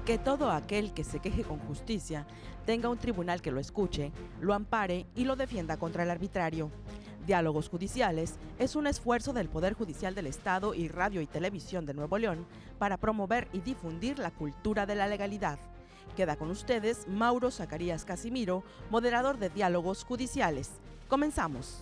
Que todo aquel que se queje con justicia tenga un tribunal que lo escuche, lo ampare y lo defienda contra el arbitrario. Diálogos Judiciales es un esfuerzo del Poder Judicial del Estado y Radio y Televisión de Nuevo León para promover y difundir la cultura de la legalidad. Queda con ustedes Mauro Zacarías Casimiro, moderador de Diálogos Judiciales. Comenzamos.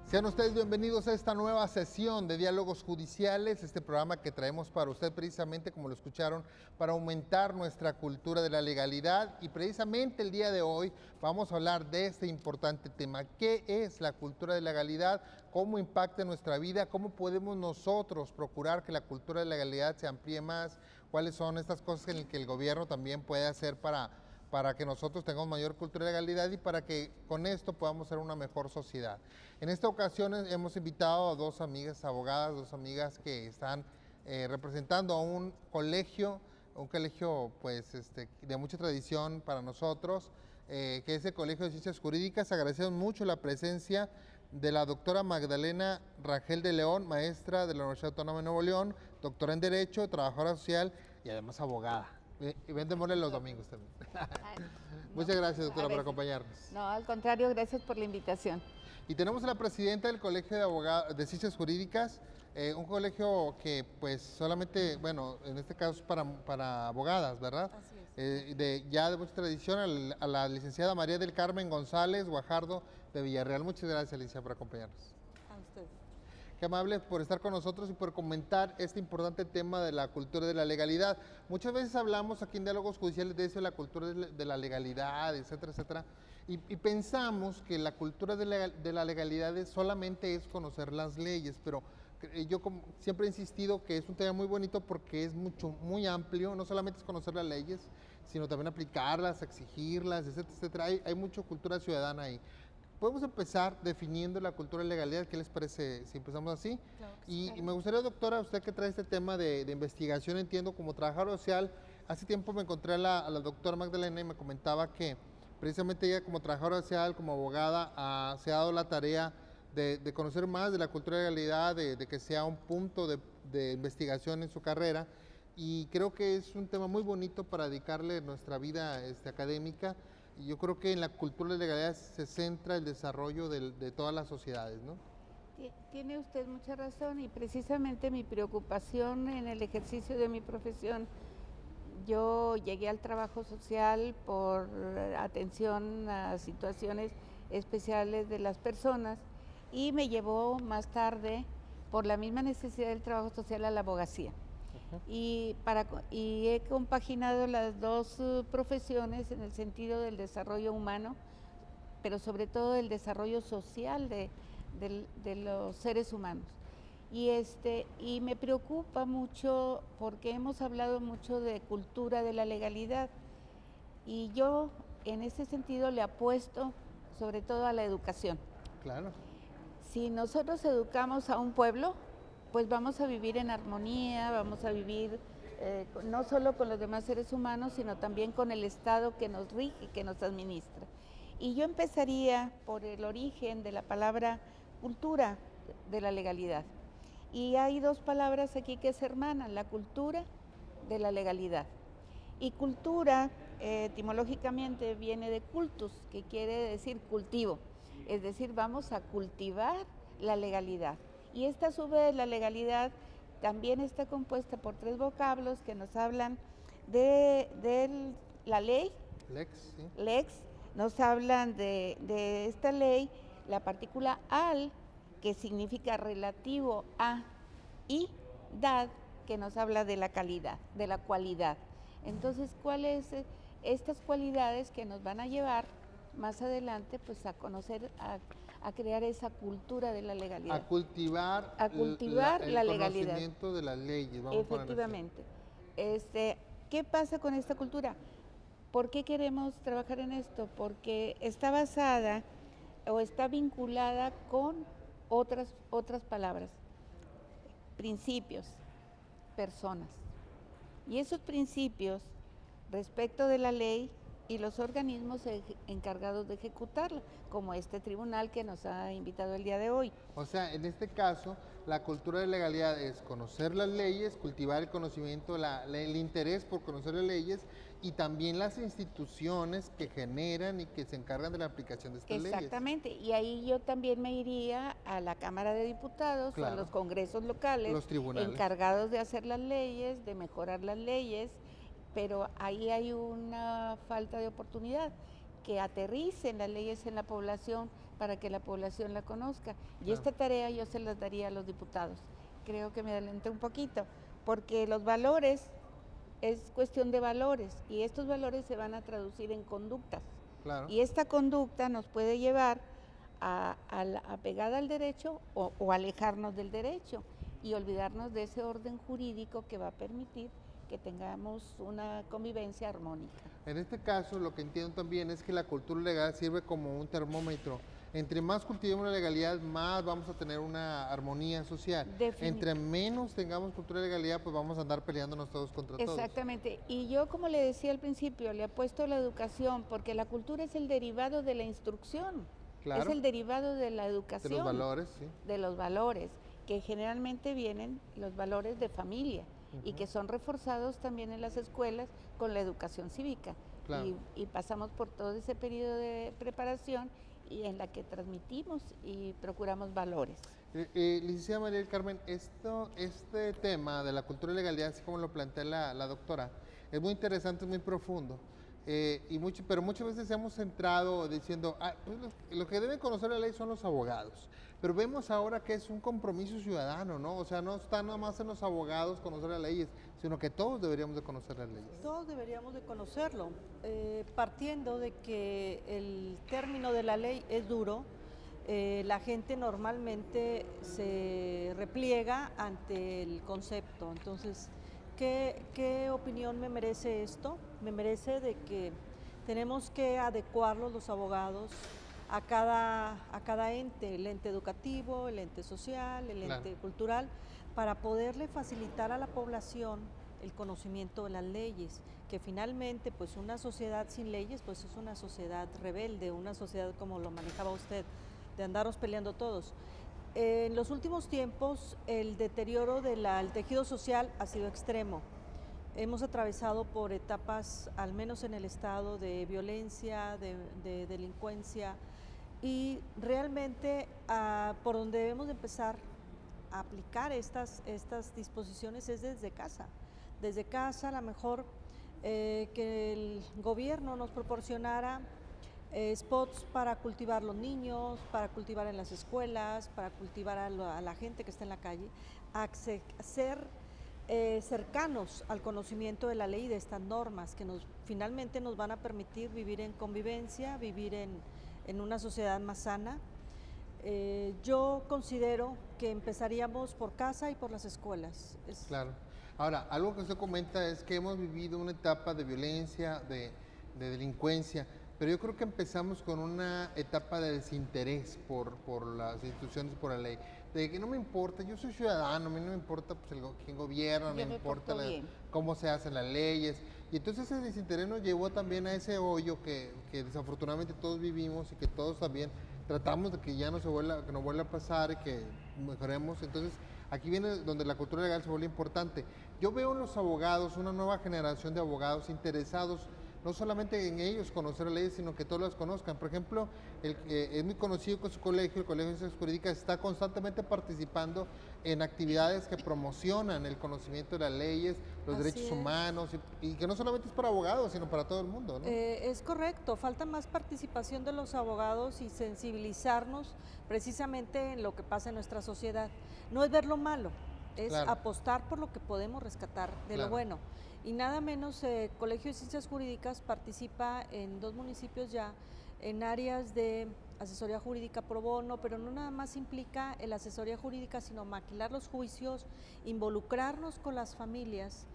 Sean ustedes bienvenidos a esta nueva sesión de Diálogos Judiciales, este programa que traemos para usted precisamente, como lo escucharon, para aumentar nuestra cultura de la legalidad. Y precisamente el día de hoy vamos a hablar de este importante tema. ¿Qué es la cultura de la legalidad? ¿Cómo impacta en nuestra vida? ¿Cómo podemos nosotros procurar que la cultura de la legalidad se amplíe más? ¿Cuáles son estas cosas en las que el gobierno también puede hacer para que nosotros tengamos mayor cultura de legalidad y para que con esto podamos ser una mejor sociedad? En esta ocasión hemos invitado a dos amigas abogadas, dos amigas que están representando a un colegio pues de mucha tradición para nosotros, que es el Colegio de Ciencias Jurídicas. Agradecemos mucho la presencia de la doctora Magdalena Rangel de León, maestra de la Universidad Autónoma de Nuevo León, doctora en Derecho, trabajadora social y además abogada. Y vende mole los domingos también. Muchas gracias, doctora, por acompañarnos. No, al contrario, gracias por la invitación. Y tenemos a la presidenta del Colegio de Ciencias Jurídicas, un colegio que pues solamente, bueno, en este caso es para abogadas, ¿verdad? Así es. Ya de mucha tradición, a la licenciada María del Carmen González Guajardo de Villarreal. Muchas gracias, licenciada, por acompañarnos. A usted. Qué amable por estar con nosotros y por comentar este importante tema de la cultura de la legalidad. Muchas veces hablamos aquí en Diálogos Judiciales de eso, de la cultura de la legalidad, etcétera, etcétera, y pensamos que la cultura de la legalidad solamente es conocer las leyes, pero yo siempre he insistido que es un tema muy bonito porque es muy amplio, no solamente es conocer las leyes, sino también aplicarlas, exigirlas, etcétera, etcétera. Hay mucha cultura ciudadana ahí. Podemos empezar definiendo la cultura de legalidad. ¿Qué les parece si empezamos así? Claro, Y me gustaría, doctora, usted que trae este tema de investigación, entiendo, como trabajadora social, hace tiempo me encontré a la doctora Magdalena y me comentaba que precisamente ella como trabajadora social, como abogada, se ha dado la tarea de conocer más de la cultura de legalidad, de que sea un punto de investigación en su carrera, y creo que es un tema muy bonito para dedicarle nuestra vida académica. Y yo creo que en la cultura de legalidad se centra el desarrollo de todas las sociedades, ¿no? Tiene usted mucha razón, y precisamente mi preocupación en el ejercicio de mi profesión, yo llegué al trabajo social por atención a situaciones especiales de las personas, y me llevó más tarde, por la misma necesidad del trabajo social, a la abogacía. Y he compaginado las dos profesiones en el sentido del desarrollo humano, pero sobre todo del desarrollo social de los seres humanos. Y me preocupa mucho porque hemos hablado mucho de cultura de la legalidad, y yo en ese sentido le apuesto sobre todo a la educación. Claro. Si nosotros educamos a un pueblo, pues vamos a vivir en armonía, vamos a vivir no solo con los demás seres humanos, sino también con el Estado que nos rige, que nos administra. Y yo empezaría por el origen de la palabra cultura de la legalidad. Y hay dos palabras aquí que se hermanan: la cultura de la legalidad. Y cultura, etimológicamente, viene de cultus, que quiere decir cultivo. Es decir, vamos a cultivar la legalidad. Y esta, a su vez, la legalidad también está compuesta por tres vocablos que nos hablan de la ley. Lex, sí. Lex, nos hablan de esta ley, la partícula al, que significa relativo a, y dad, que nos habla de la calidad, de la cualidad. Entonces, ¿cuáles estas cualidades que nos van a llevar más adelante pues a conocer, a crear esa cultura de la legalidad? A cultivar la legalidad. El conocimiento de las leyes. Efectivamente. ¿Qué pasa con esta cultura? ¿Por qué queremos trabajar en esto? Porque está basada o está vinculada con otras palabras: principios, personas. Y esos principios respecto de la ley y los organismos encargados de ejecutarla, como este tribunal que nos ha invitado el día de hoy. O sea, en este caso, la cultura de legalidad es conocer las leyes, cultivar el conocimiento, el interés por conocer las leyes y también las instituciones que generan y que se encargan de la aplicación de estas leyes. Exactamente, y ahí yo también me iría a la Cámara de Diputados, Claro. a los congresos locales, Los tribunales encargados de hacer las leyes, de mejorar las leyes, pero ahí hay una falta de oportunidad, que aterricen las leyes en la población para que la población la conozca. Y Claro. esta tarea yo se las daría a los diputados. Creo que me adelanté un poquito, porque los valores, es cuestión de valores, y estos valores se van a traducir en conductas. Claro. Y esta conducta nos puede llevar a la pegada al derecho o alejarnos del derecho y olvidarnos de ese orden jurídico que va a permitir que tengamos una convivencia armónica. En este caso, lo que entiendo también es que la cultura legal sirve como un termómetro. Entre más cultivemos la legalidad, más vamos a tener una armonía social. Entre menos tengamos cultura de legalidad, pues vamos a andar peleándonos todos contra todos. Exactamente. Y yo, como le decía al principio, le apuesto a la educación, porque la cultura es el derivado de la instrucción. Claro. Es el derivado de la educación. De los valores, sí. De los valores, que generalmente vienen los valores de familia y que son reforzados también en las escuelas con la educación cívica. Claro. Y pasamos por todo ese periodo de preparación y en la que transmitimos y procuramos valores. Licenciada María del Carmen, este tema de la cultura de legalidad, así como lo plantea la doctora, es muy interesante, es muy profundo. Pero muchas veces hemos centrado diciendo, pues lo que deben conocer la ley son los abogados. Pero vemos ahora que es un compromiso ciudadano, ¿no? O sea, no está nada más en los abogados conocer las leyes, sino que todos deberíamos de conocer las leyes. Todos deberíamos de conocerlo, partiendo de que el término de la ley es duro. La gente normalmente se repliega ante el concepto. Entonces, ¿qué opinión me merece esto? Me merece de que tenemos que adecuarlos los abogados a cada ente, el ente educativo, el ente social, el ente cultural, para poderle facilitar a la población el conocimiento de las leyes, que finalmente pues una sociedad sin leyes pues es una sociedad rebelde, una sociedad como lo manejaba usted, de andarnos peleando todos. En los últimos tiempos el deterioro del tejido social ha sido extremo. Hemos atravesado por etapas, al menos en el estado, de violencia, de delincuencia, y realmente por donde debemos de empezar a aplicar estas disposiciones es desde casa. Desde casa, a lo mejor que el gobierno nos proporcionara spots para cultivar los niños, para cultivar en las escuelas, para cultivar a la gente que está en la calle, ser cercanos al conocimiento de la ley y de estas normas que finalmente nos van a permitir vivir en convivencia, vivir en una sociedad más sana. Yo considero que empezaríamos por casa y por las escuelas. Claro. Ahora, algo que usted comenta es que hemos vivido una etapa de violencia, de delincuencia, pero yo creo que empezamos con una etapa de desinterés por las instituciones, por la ley. De que no me importa, yo soy ciudadano, a mí no me importa pues, quién gobierna, no me importa cómo se hacen las leyes. Y entonces ese desinterés nos llevó también a ese hoyo que desafortunadamente todos vivimos y que todos también tratamos de que ya no vuelva a pasar y que mejoremos. Entonces aquí viene donde la cultura legal se vuelve importante. Yo veo en los abogados una nueva generación de abogados interesados no solamente en ellos conocer las leyes, sino que todos las conozcan. Por ejemplo, es muy conocido que su colegio, el Colegio de Ciencias Jurídicas, está constantemente participando en actividades que promocionan el conocimiento de las leyes, los derechos humanos, y que no solamente es para abogados, sino para todo el mundo, ¿no? Es correcto, falta más participación de los abogados y sensibilizarnos precisamente en lo que pasa en nuestra sociedad. No es ver lo malo, es apostar por lo que podemos rescatar de lo bueno. Y nada menos, Colegio de Ciencias Jurídicas participa en 2 municipios ya en áreas de asesoría jurídica pro bono, pero no nada más implica la asesoría jurídica, sino maquilar los juicios, involucrarnos con las familias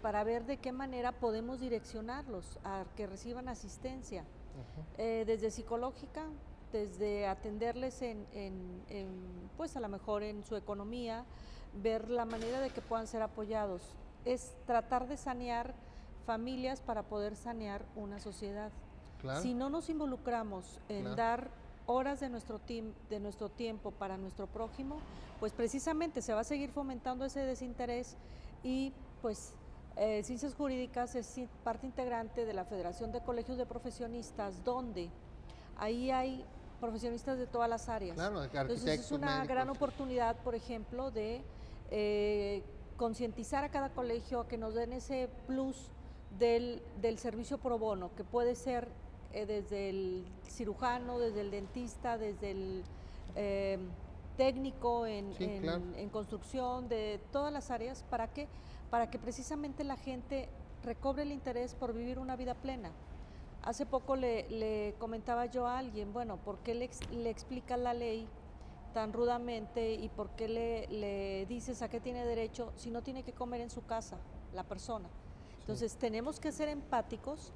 para ver de qué manera podemos direccionarlos a que reciban asistencia, desde psicológica, desde atenderles pues a lo mejor en su economía, ver la manera de que puedan ser apoyados. Es tratar de sanear familias para poder sanear una sociedad. Claro. Si no nos involucramos en Claro. dar horas de nuestro tiempo para nuestro prójimo, pues precisamente se va a seguir fomentando ese desinterés y pues Ciencias Jurídicas es parte integrante de la Federación de Colegios de Profesionistas, donde ahí hay profesionistas de todas las áreas. Claro, Entonces es una médicos. gran oportunidad, por ejemplo, de concientizar a cada colegio a que nos den ese plus del servicio pro bono, que puede ser desde el cirujano, desde el dentista, desde el técnico Claro. en construcción, de todas las áreas. ¿Para qué? Para que precisamente la gente recobre el interés por vivir una vida plena. Hace poco le comentaba yo a alguien, bueno, ¿por qué le explicas la ley tan rudamente y por qué le dices a qué tiene derecho si no tiene que comer en su casa la persona? Entonces tenemos que ser empáticos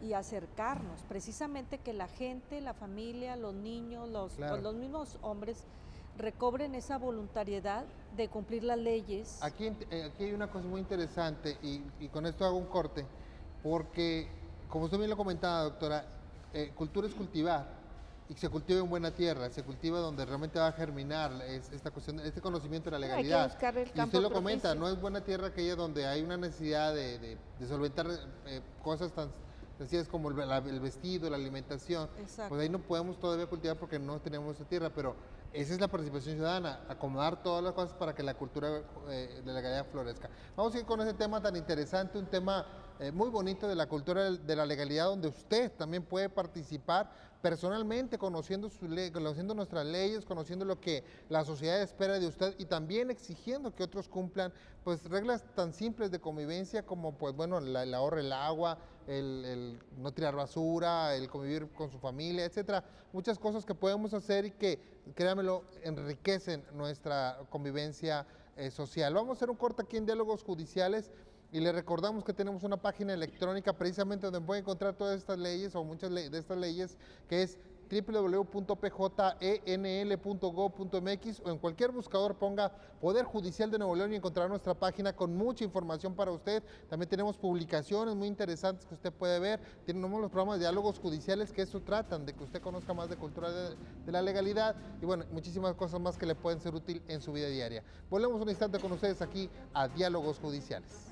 y acercarnos, precisamente que la gente, la familia, los niños, Claro. los mismos hombres recobren esa voluntariedad de cumplir las leyes. Aquí hay una cosa muy interesante y con esto hago un corte, porque como usted bien lo comentaba, doctora, cultura es cultivar, y se cultiva en buena tierra, se cultiva donde realmente va a germinar esta cuestión, este conocimiento de la Hay que legalidad. buscar el Y campo usted lo comenta, propicio. no es buena tierra aquella donde hay una necesidad de solventar cosas tan sencillas como el vestido, la alimentación. Exacto. Pues ahí no podemos todavía cultivar porque no tenemos esa tierra, pero esa es la participación ciudadana, acomodar todas las cosas para que la cultura de la legalidad florezca. Vamos a ir con ese tema tan interesante, un tema muy bonito de la cultura de la legalidad, donde usted también puede participar personalmente, conociendo su ley, conociendo nuestras leyes, conociendo lo que la sociedad espera de usted y también exigiendo que otros cumplan pues reglas tan simples de convivencia como pues bueno el ahorro del agua, el no tirar basura, el convivir con su familia, etcétera. Muchas cosas que podemos hacer y que, créanmelo, enriquecen nuestra convivencia social. Vamos a hacer un corte aquí en Diálogos Judiciales. Y le recordamos que tenemos una página electrónica precisamente donde puede encontrar todas estas leyes o muchas de estas leyes, que es www.pjenl.gov.mx o en cualquier buscador ponga Poder Judicial de Nuevo León y encontrará nuestra página con mucha información para usted. También tenemos publicaciones muy interesantes que usted puede ver. Tenemos los programas de diálogos judiciales que eso tratan, de que usted conozca más de cultura de la legalidad y bueno, muchísimas cosas más que le pueden ser útil en su vida diaria. Volvemos un instante con ustedes aquí a Diálogos Judiciales.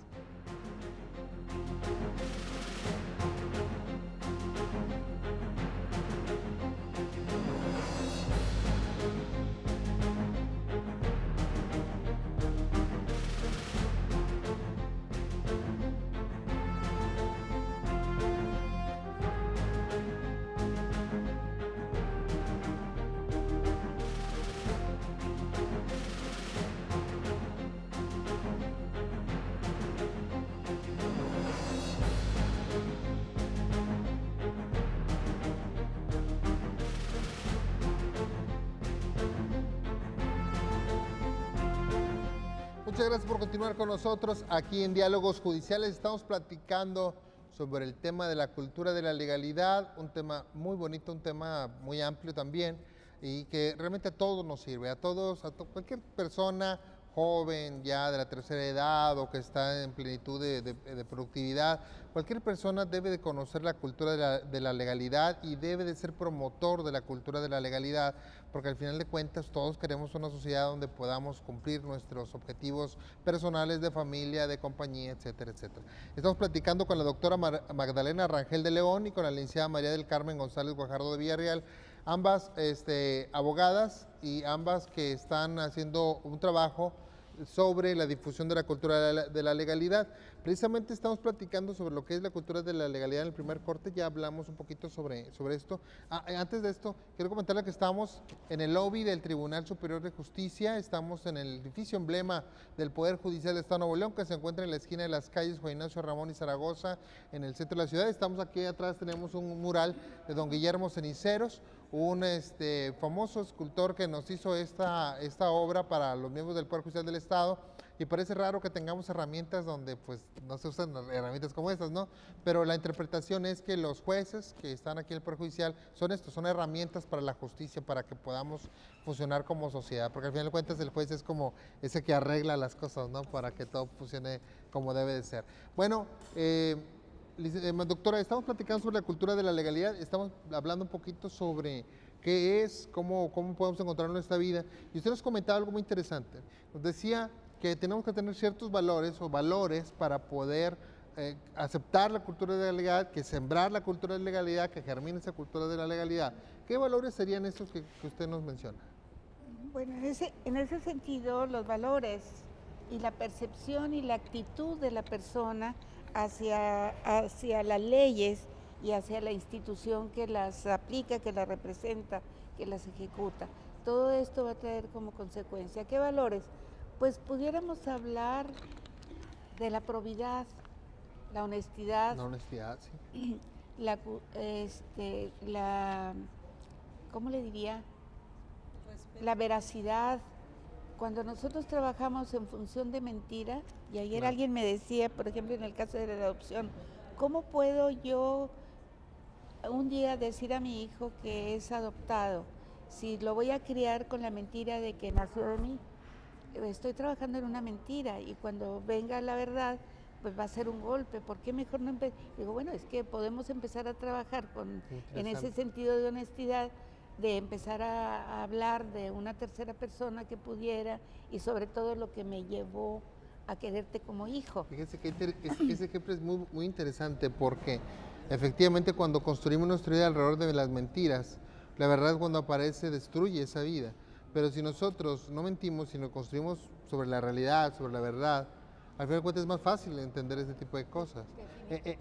Muchas gracias por continuar con nosotros aquí en Diálogos Judiciales. Estamos platicando sobre el tema de la cultura de la legalidad, un tema muy bonito, un tema muy amplio también y que realmente a todos nos sirve, a todos, cualquier persona joven ya de la tercera edad o que está en plenitud de productividad, cualquier persona debe de conocer la cultura de la legalidad y debe de ser promotor de la cultura de la legalidad, porque al final de cuentas todos queremos una sociedad donde podamos cumplir nuestros objetivos personales de familia, de compañía, etcétera, etcétera. Estamos platicando con la doctora Magdalena Rangel de León y con la licenciada María del Carmen González Guajardo de Villarreal, ambas abogadas y ambas que están haciendo un trabajo sobre la difusión de la cultura de la legalidad. Precisamente estamos platicando sobre lo que es la cultura de la legalidad en el primer corte, ya hablamos un poquito sobre esto. Antes de esto, quiero comentarles que estamos en el lobby del Tribunal Superior de Justicia, estamos en el edificio emblema del Poder Judicial del Estado de Nuevo León, que se encuentra en la esquina de las calles Juan Ignacio Ramón y Zaragoza, en el centro de la ciudad. Estamos aquí atrás, tenemos un mural de don Guillermo Ceniceros, un famoso escultor que nos hizo esta obra para los miembros del Poder Judicial del Estado, y parece raro que tengamos herramientas donde pues no se usan herramientas como estas, ¿no? Pero la interpretación es que los jueces que están aquí en el Poder Judicial son herramientas para la justicia, para que podamos funcionar como sociedad, porque al final de cuentas el juez es como ese que arregla las cosas, ¿no? Para que todo funcione como debe de ser. Bueno, Doctora, estamos platicando sobre la cultura de la legalidad, estamos hablando un poquito sobre qué es, cómo podemos encontrarlo en nuestra vida, y usted nos comentaba algo muy interesante. Nos decía que tenemos que tener ciertos valores o valores para poder aceptar la cultura de la legalidad, que sembrar la cultura de la legalidad, que germine esa cultura de la legalidad. ¿Qué valores serían esos que usted nos menciona? Bueno, en ese sentido, los valores y la percepción y la actitud de la persona hacia las leyes y hacia la institución que las aplica, que las representa, que las ejecuta. Todo esto va a traer como consecuencia. ¿Qué valores? Pues pudiéramos hablar de la probidad, la honestidad. La honestidad, sí. ¿Cómo le diría? La veracidad. Cuando nosotros trabajamos en función de mentira, y ayer Claro. alguien me decía, por ejemplo, en el caso de la adopción, ¿cómo puedo yo un día decir a mi hijo que es adoptado si lo voy a criar con la mentira de que nació de mí? Estoy trabajando en una mentira y cuando venga la verdad, pues va a ser un golpe. ¿Por qué mejor no empezar? Digo, bueno, es que podemos empezar a trabajar en ese sentido de honestidad, de empezar a hablar de una tercera persona que pudiera y sobre todo lo que me llevó a quererte como hijo. Fíjese que ese ejemplo es muy, muy interesante porque efectivamente cuando construimos nuestra vida alrededor de las mentiras, la verdad cuando aparece destruye esa vida. Pero si nosotros no mentimos, sino construimos sobre la realidad, sobre la verdad, al final de cuentas es más fácil entender ese tipo de cosas.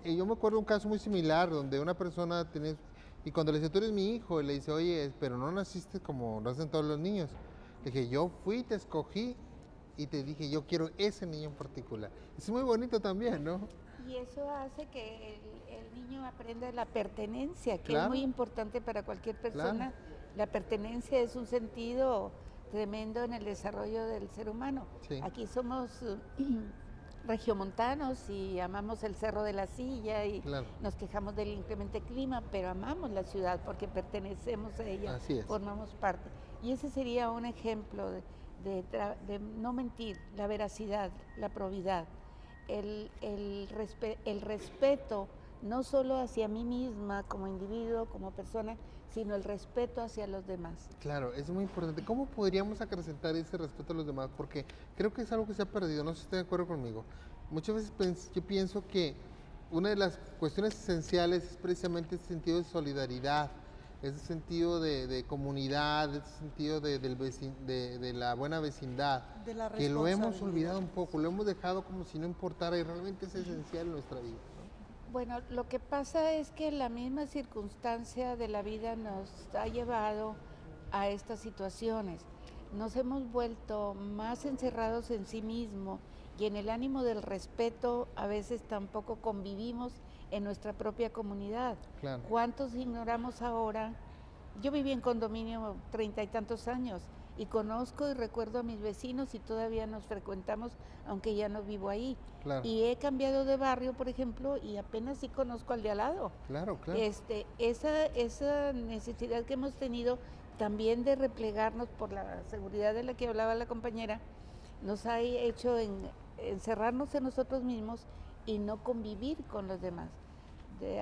Yo me acuerdo de un caso muy similar donde una persona tenía, y cuando le dice, tú eres mi hijo, y le dice, oye, pero no naciste como nacen todos los niños. Le dije, yo fui, te escogí y te dije, yo quiero ese niño en particular. Es muy bonito también, ¿no? Y eso hace que el niño aprenda la pertenencia, que Claro. es muy importante para cualquier persona. Claro. La pertenencia es un sentido tremendo en el desarrollo del ser humano. Sí. Aquí somos regiomontanos y amamos el Cerro de la Silla y Claro. nos quejamos del inclemente clima, pero amamos la ciudad porque pertenecemos a ella, Así es. formamos parte. Y ese sería un ejemplo de no mentir, la veracidad, la probidad, el respeto, no solo hacia mí misma como individuo, como persona, sino el respeto hacia los demás. Claro, es muy importante. ¿Cómo podríamos acrecentar ese respeto a los demás? Porque creo que es algo que se ha perdido, no sé si está de acuerdo conmigo. Muchas veces yo pienso que una de las cuestiones esenciales es precisamente ese sentido de solidaridad, ese sentido de comunidad, ese sentido de la buena vecindad, De la que lo hemos responsabilidad. olvidado un poco, lo hemos dejado como si no importara y realmente es esencial en nuestra vida, ¿no? Bueno, lo que pasa es que la misma circunstancia de la vida nos ha llevado a estas situaciones. Nos hemos vuelto más encerrados en sí mismos y en el ánimo del respeto a veces tampoco convivimos en nuestra propia comunidad. Claro. ¿Cuántos ignoramos ahora? Yo viví en condominio 30 y tantos años y conozco y recuerdo a mis vecinos y todavía nos frecuentamos, aunque ya no vivo ahí. Claro. Y he cambiado de barrio, por ejemplo, y apenas sí conozco al de al lado. Claro, claro. Esa necesidad que hemos tenido también de replegarnos por la seguridad de la que hablaba la compañera, nos ha hecho encerrarnos en nosotros mismos y no convivir con los demás.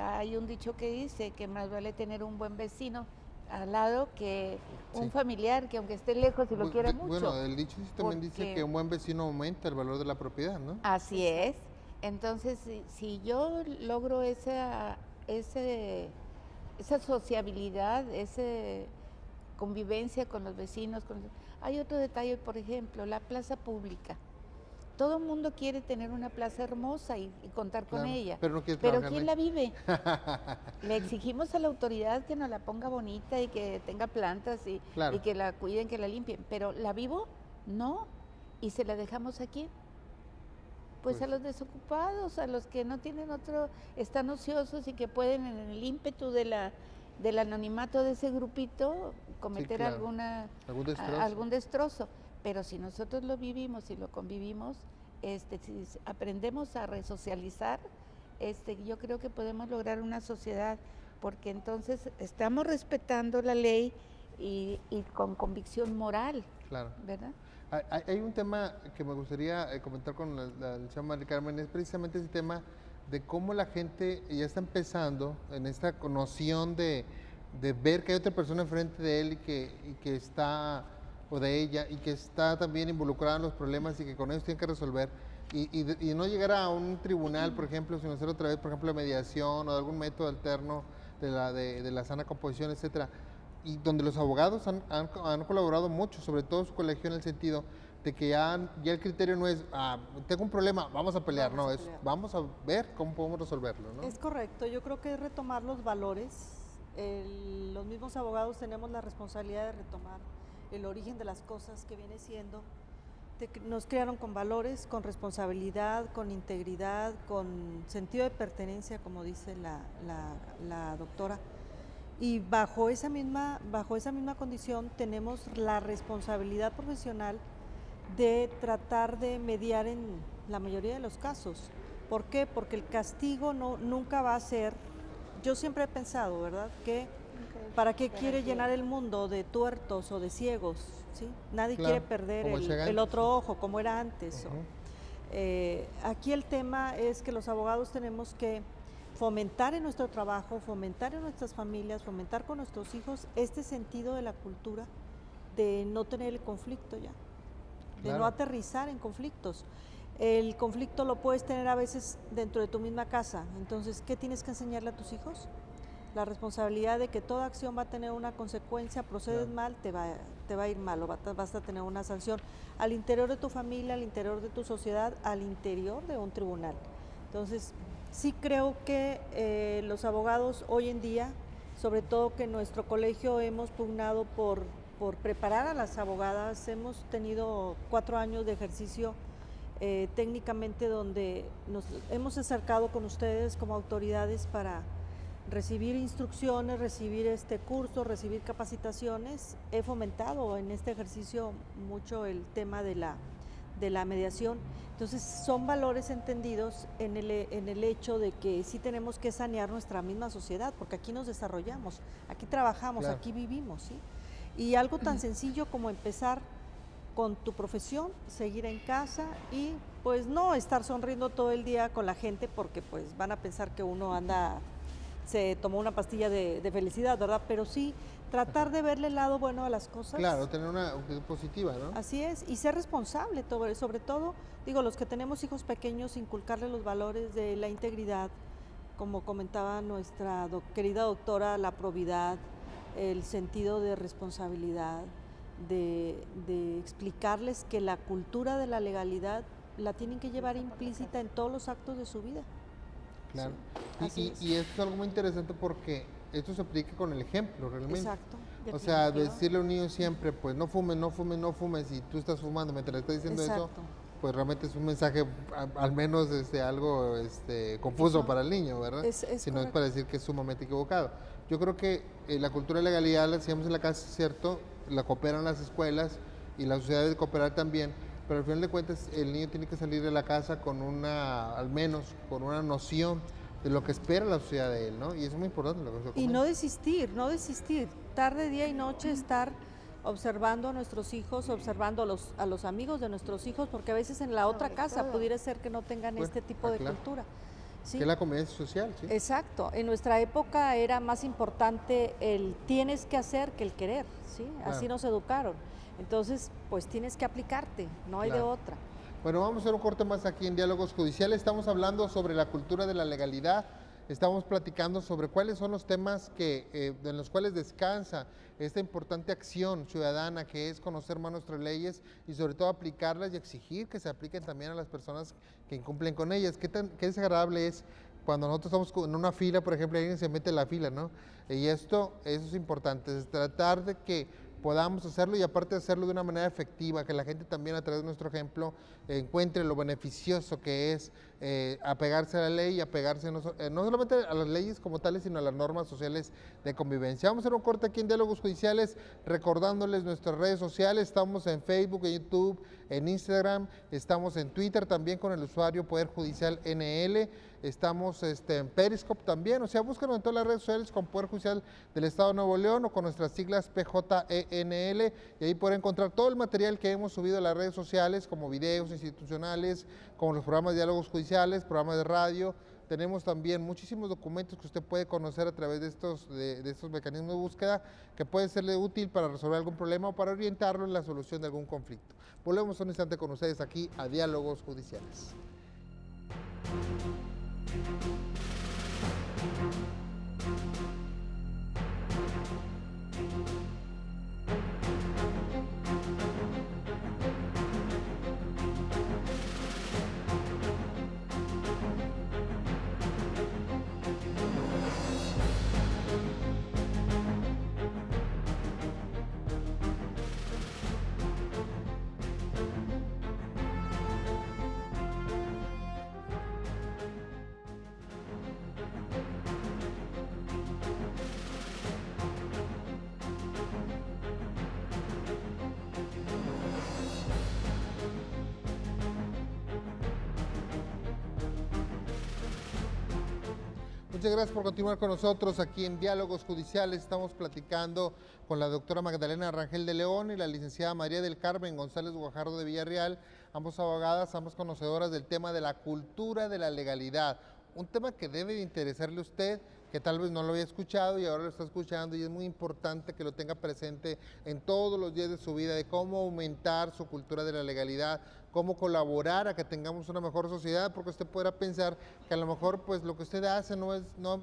Hay un dicho que dice que más vale tener un buen vecino al lado que un Sí. familiar que aunque esté lejos y lo quiera mucho. Bueno, el dicho sí también dice porque- que un buen vecino aumenta el valor de la propiedad, ¿no? Así es. Entonces, si yo logro esa sociabilidad, esa convivencia con los vecinos, hay otro detalle, por ejemplo, la plaza pública. Todo el mundo quiere tener una plaza hermosa y contar con Claro, ella. pero no quiere Pero trabajar en ¿quién la vive? Le exigimos a la autoridad que nos la ponga bonita y que tenga plantas y Claro. que la cuiden, que la limpien. Pero ¿la vivo? No. ¿Y se la dejamos aquí? Pues a los desocupados, a los que no tienen otro, están ociosos y que pueden en el ímpetu del anonimato de ese grupito cometer claro. Algún destrozo. Pero si nosotros lo vivimos y lo convivimos, si aprendemos a resocializar, yo creo que podemos lograr una sociedad, porque entonces estamos respetando la ley y con convicción moral, Claro. ¿verdad? Hay un tema que me gustaría comentar con la licenciada Mari Carmen, es precisamente ese tema de cómo la gente ya está empezando en esta noción de ver que hay otra persona enfrente de él y que está, o de ella, y que está también involucrada en los problemas y que con ellos tienen que resolver. Y no llegar a un tribunal, por ejemplo, sino hacer otra vez, por ejemplo, la mediación o de algún método alterno de la sana composición, etcétera. Y donde los abogados han colaborado mucho, sobre todo su colegio, en el sentido de que ya el criterio no es, tengo un problema, vamos a pelear, vamos a ver cómo podemos resolverlo, ¿no? Es correcto, yo creo que es retomar los valores. Los mismos abogados tenemos la responsabilidad de retomar el origen de las cosas, que viene siendo, nos crearon con valores, con responsabilidad, con integridad, con sentido de pertenencia, como dice la doctora. Y bajo esa misma condición tenemos la responsabilidad profesional de tratar de mediar en la mayoría de los casos. ¿Por qué? Porque el castigo nunca va a ser, yo siempre he pensado, ¿verdad?, que ¿para qué quiere llenar el mundo de tuertos o de ciegos? ¿Sí? Nadie quiere perder el otro ojo, como era antes. Aquí el tema es que los abogados tenemos que fomentar en nuestro trabajo, fomentar en nuestras familias, fomentar con nuestros hijos este sentido de la cultura, de no tener el conflicto ya, de no aterrizar en conflictos. El conflicto lo puedes tener a veces dentro de tu misma casa. Entonces, ¿qué tienes que enseñarle a tus hijos? La responsabilidad de que toda acción va a tener una consecuencia, procedes mal, te va a ir mal, o vas a tener una sanción al interior de tu familia, al interior de tu sociedad, al interior de un tribunal. Entonces, sí creo que los abogados hoy en día, sobre todo que en nuestro colegio hemos pugnado por preparar a las abogadas, hemos tenido 4 años de ejercicio técnicamente donde nos hemos acercado con ustedes como autoridades para recibir instrucciones, recibir cursos, recibir capacitaciones. He fomentado en este ejercicio mucho el tema de la mediación. Entonces son valores entendidos en el hecho de que sí tenemos que sanear nuestra misma sociedad, porque aquí nos desarrollamos, aquí trabajamos, aquí vivimos, ¿sí? Y algo tan sencillo como empezar con tu profesión, seguir en casa y pues no estar sonriendo todo el día con la gente, porque pues van a pensar que uno se tomó una pastilla de felicidad, ¿verdad? Pero sí tratar de verle el lado bueno a las cosas. Claro, tener una actitud positiva, ¿no? Así es, y ser responsable, sobre todo, digo, los que tenemos hijos pequeños, inculcarles los valores de la integridad, como comentaba nuestra querida doctora, la probidad, el sentido de responsabilidad, de explicarles que la cultura de la legalidad la tienen que llevar implícita en todos los actos de su vida. Claro, sí, y esto es algo muy interesante porque esto se aplica con el ejemplo realmente. Exacto. O sea, decirle a un niño siempre, pues no fumes, no fumes, no fumes, y tú estás fumando mientras le estás diciendo eso, pues realmente es un mensaje al menos algo confuso para el niño, ¿verdad? Si no es para decir que es sumamente equivocado. Yo creo que la cultura de legalidad la hacíamos en la casa, ¿cierto? La cooperan las escuelas y la sociedad debe cooperar también, pero al final de cuentas el niño tiene que salir de la casa con al menos con una noción de lo que espera la sociedad de él, ¿no? Y eso es muy importante. Y no desistir, tarde, día y noche estar observando a nuestros hijos, observando a los amigos de nuestros hijos, porque a veces en la otra casa pudiera ser que no tengan este tipo de cultura. ¿Sí? Que es la convivencia social, ¿sí? Exacto. En nuestra época era más importante el tienes que hacer que el querer, ¿sí? Claro. Así nos educaron. Entonces, pues tienes que aplicarte, no hay de otra. Bueno, vamos a hacer un corte más aquí en Diálogos Judiciales. Estamos hablando sobre la cultura de la legalidad. Estamos platicando sobre cuáles son los temas en los cuales descansa esta importante acción ciudadana, que es conocer más nuestras leyes y sobre todo aplicarlas y exigir que se apliquen también a las personas que incumplen con ellas. Qué desagradable es cuando nosotros estamos en una fila, por ejemplo, y alguien se mete en la fila, ¿no? Y eso es importante, es tratar de que podamos hacerlo y aparte de hacerlo de una manera efectiva, que la gente también a través de nuestro ejemplo encuentre lo beneficioso que es apegarse a la ley y apegarse no solamente a las leyes como tales, sino a las normas sociales de convivencia. Vamos a hacer un corte aquí en Diálogos Judiciales, recordándoles nuestras redes sociales. Estamos en Facebook, en YouTube, en Instagram, estamos en Twitter también con el usuario Poder Judicial NL, estamos en Periscope también, o sea, búscanos en todas las redes sociales con Poder Judicial del Estado de Nuevo León o con nuestras siglas PJENL, y ahí pueden encontrar todo el material que hemos subido a las redes sociales, como videos institucionales, como los programas de diálogos judiciales, programas de radio, tenemos también muchísimos documentos que usted puede conocer a través de estos mecanismos de búsqueda que pueden serle útil para resolver algún problema o para orientarlo en la solución de algún conflicto. Volvemos un instante con ustedes aquí a Diálogos Judiciales. Muchas gracias por continuar con nosotros aquí en Diálogos Judiciales. Estamos platicando con la doctora Magdalena Rangel de León y la licenciada María del Carmen González Guajardo de Villarreal, ambos abogadas, ambas conocedoras del tema de la cultura de la legalidad. Un tema que debe de interesarle a usted, que tal vez no lo había escuchado y ahora lo está escuchando, y es muy importante que lo tenga presente en todos los días de su vida, de cómo aumentar su cultura de la legalidad, cómo colaborar a que tengamos una mejor sociedad, porque usted podrá pensar que a lo mejor pues lo que usted hace no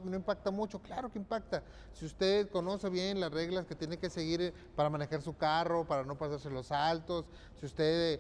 impacta mucho. Claro que impacta. Si usted conoce bien las reglas que tiene que seguir para manejar su carro, para no pasarse los altos, si usted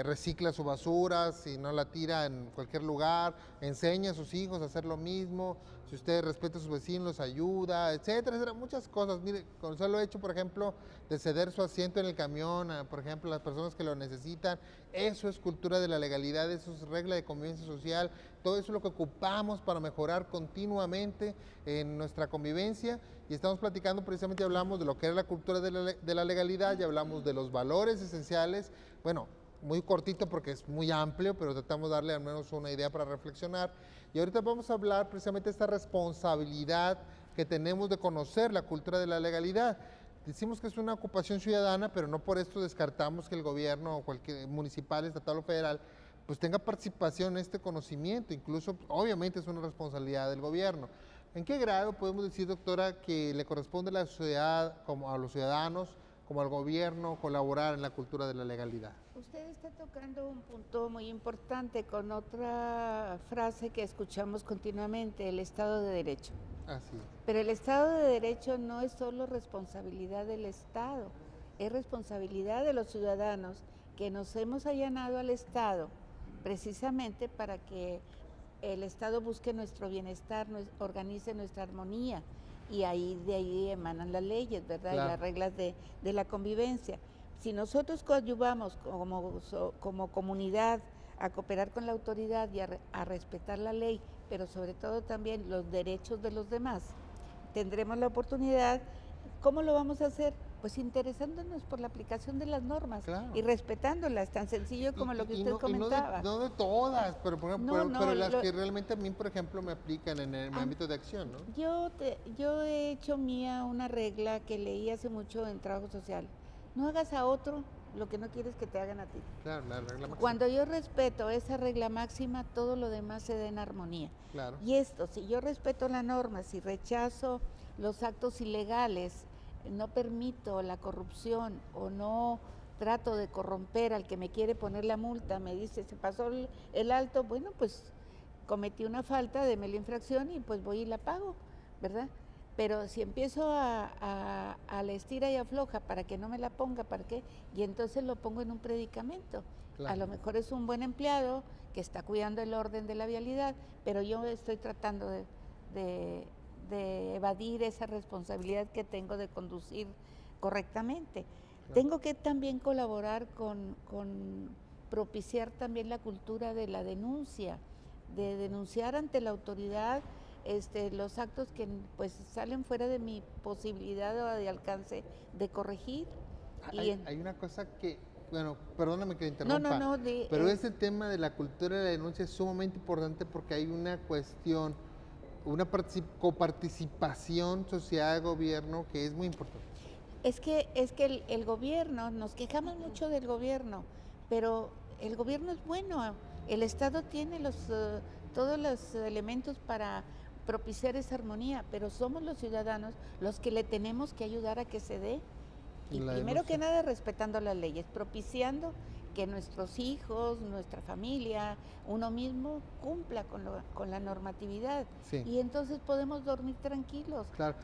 recicla su basura, si no la tira en cualquier lugar, enseña a sus hijos a hacer lo mismo, si usted respeta a sus vecinos, los ayuda, etcétera, etcétera, muchas cosas. Mire, con solo hecho, por ejemplo, de ceder su asiento en el camión, por ejemplo, a las personas que lo necesitan, eso es cultura de la legalidad, eso es regla de convivencia social, todo eso es lo que ocupamos para mejorar continuamente en nuestra convivencia. Y estamos platicando, precisamente hablamos de lo que era la cultura de la legalidad, y hablamos de los valores esenciales, bueno, muy cortito porque es muy amplio, pero tratamos de darle al menos una idea para reflexionar. Y ahorita vamos a hablar precisamente de esta responsabilidad que tenemos de conocer la cultura de la legalidad. Decimos que es una ocupación ciudadana, pero no por esto descartamos que el gobierno, o cualquier municipal, estatal o federal, pues tenga participación en este conocimiento. Incluso, obviamente, es una responsabilidad del gobierno. ¿En qué grado podemos decir, doctora, que le corresponde a la sociedad, como a los ciudadanos, como al gobierno, colaborar en la cultura de la legalidad? Usted está tocando un punto muy importante con otra frase que escuchamos continuamente, el Estado de Derecho. Así es. Pero el Estado de Derecho no es solo responsabilidad del Estado, es responsabilidad de los ciudadanos que nos hemos allanado al Estado precisamente para que el Estado busque nuestro bienestar, organice nuestra armonía, y de ahí emanan las leyes, ¿verdad? Claro. Y las reglas de la convivencia. Si nosotros coadyuvamos como comunidad a cooperar con la autoridad y a respetar la ley, pero sobre todo también los derechos de los demás, tendremos la oportunidad. ¿Cómo lo vamos a hacer? Pues interesándonos por la aplicación de las normas, claro, y respetándolas, tan sencillo como lo que usted comentaba. No de todas, pero las que realmente a mí, por ejemplo, me aplican en el ámbito de acción, ¿no? Yo he hecho mía una regla que leí hace mucho en trabajo social. No hagas a otro lo que no quieres que te hagan a ti. Claro, la regla máxima. Cuando yo respeto esa regla máxima, todo lo demás se da en armonía. Claro. Y si yo respeto la norma, si rechazo los actos ilegales, no permito la corrupción o no trato de corromper al que me quiere poner la multa, me dice, se pasó el alto, bueno, pues cometí una falta, deme la infracción y pues voy y la pago, ¿verdad? Pero si empiezo a la estira y afloja para que no me la ponga, ¿para qué? Y entonces lo pongo en un predicamento. Claro. A lo mejor es un buen empleado que está cuidando el orden de la vialidad, pero yo estoy tratando de evadir esa responsabilidad que tengo de conducir correctamente. Claro. Tengo que también colaborar con propiciar también la cultura de la denuncia, de denunciar ante la autoridad los actos que pues salen fuera de mi posibilidad o de alcance de corregir. Hay una cosa que, bueno, perdóname que te interrumpa, pero ese tema de la cultura de la denuncia es sumamente importante porque hay una cuestión, una coparticipación social, gobierno, que es muy importante. Es que el gobierno, nos quejamos mucho del gobierno, pero el gobierno es bueno, el Estado tiene todos los elementos para propiciar esa armonía, pero somos los ciudadanos los que le tenemos que ayudar a que se dé. Y primero que nada respetando las leyes, propiciando que nuestros hijos, nuestra familia, uno mismo cumpla con la normatividad. Sí. Y entonces podemos dormir tranquilos. Claro.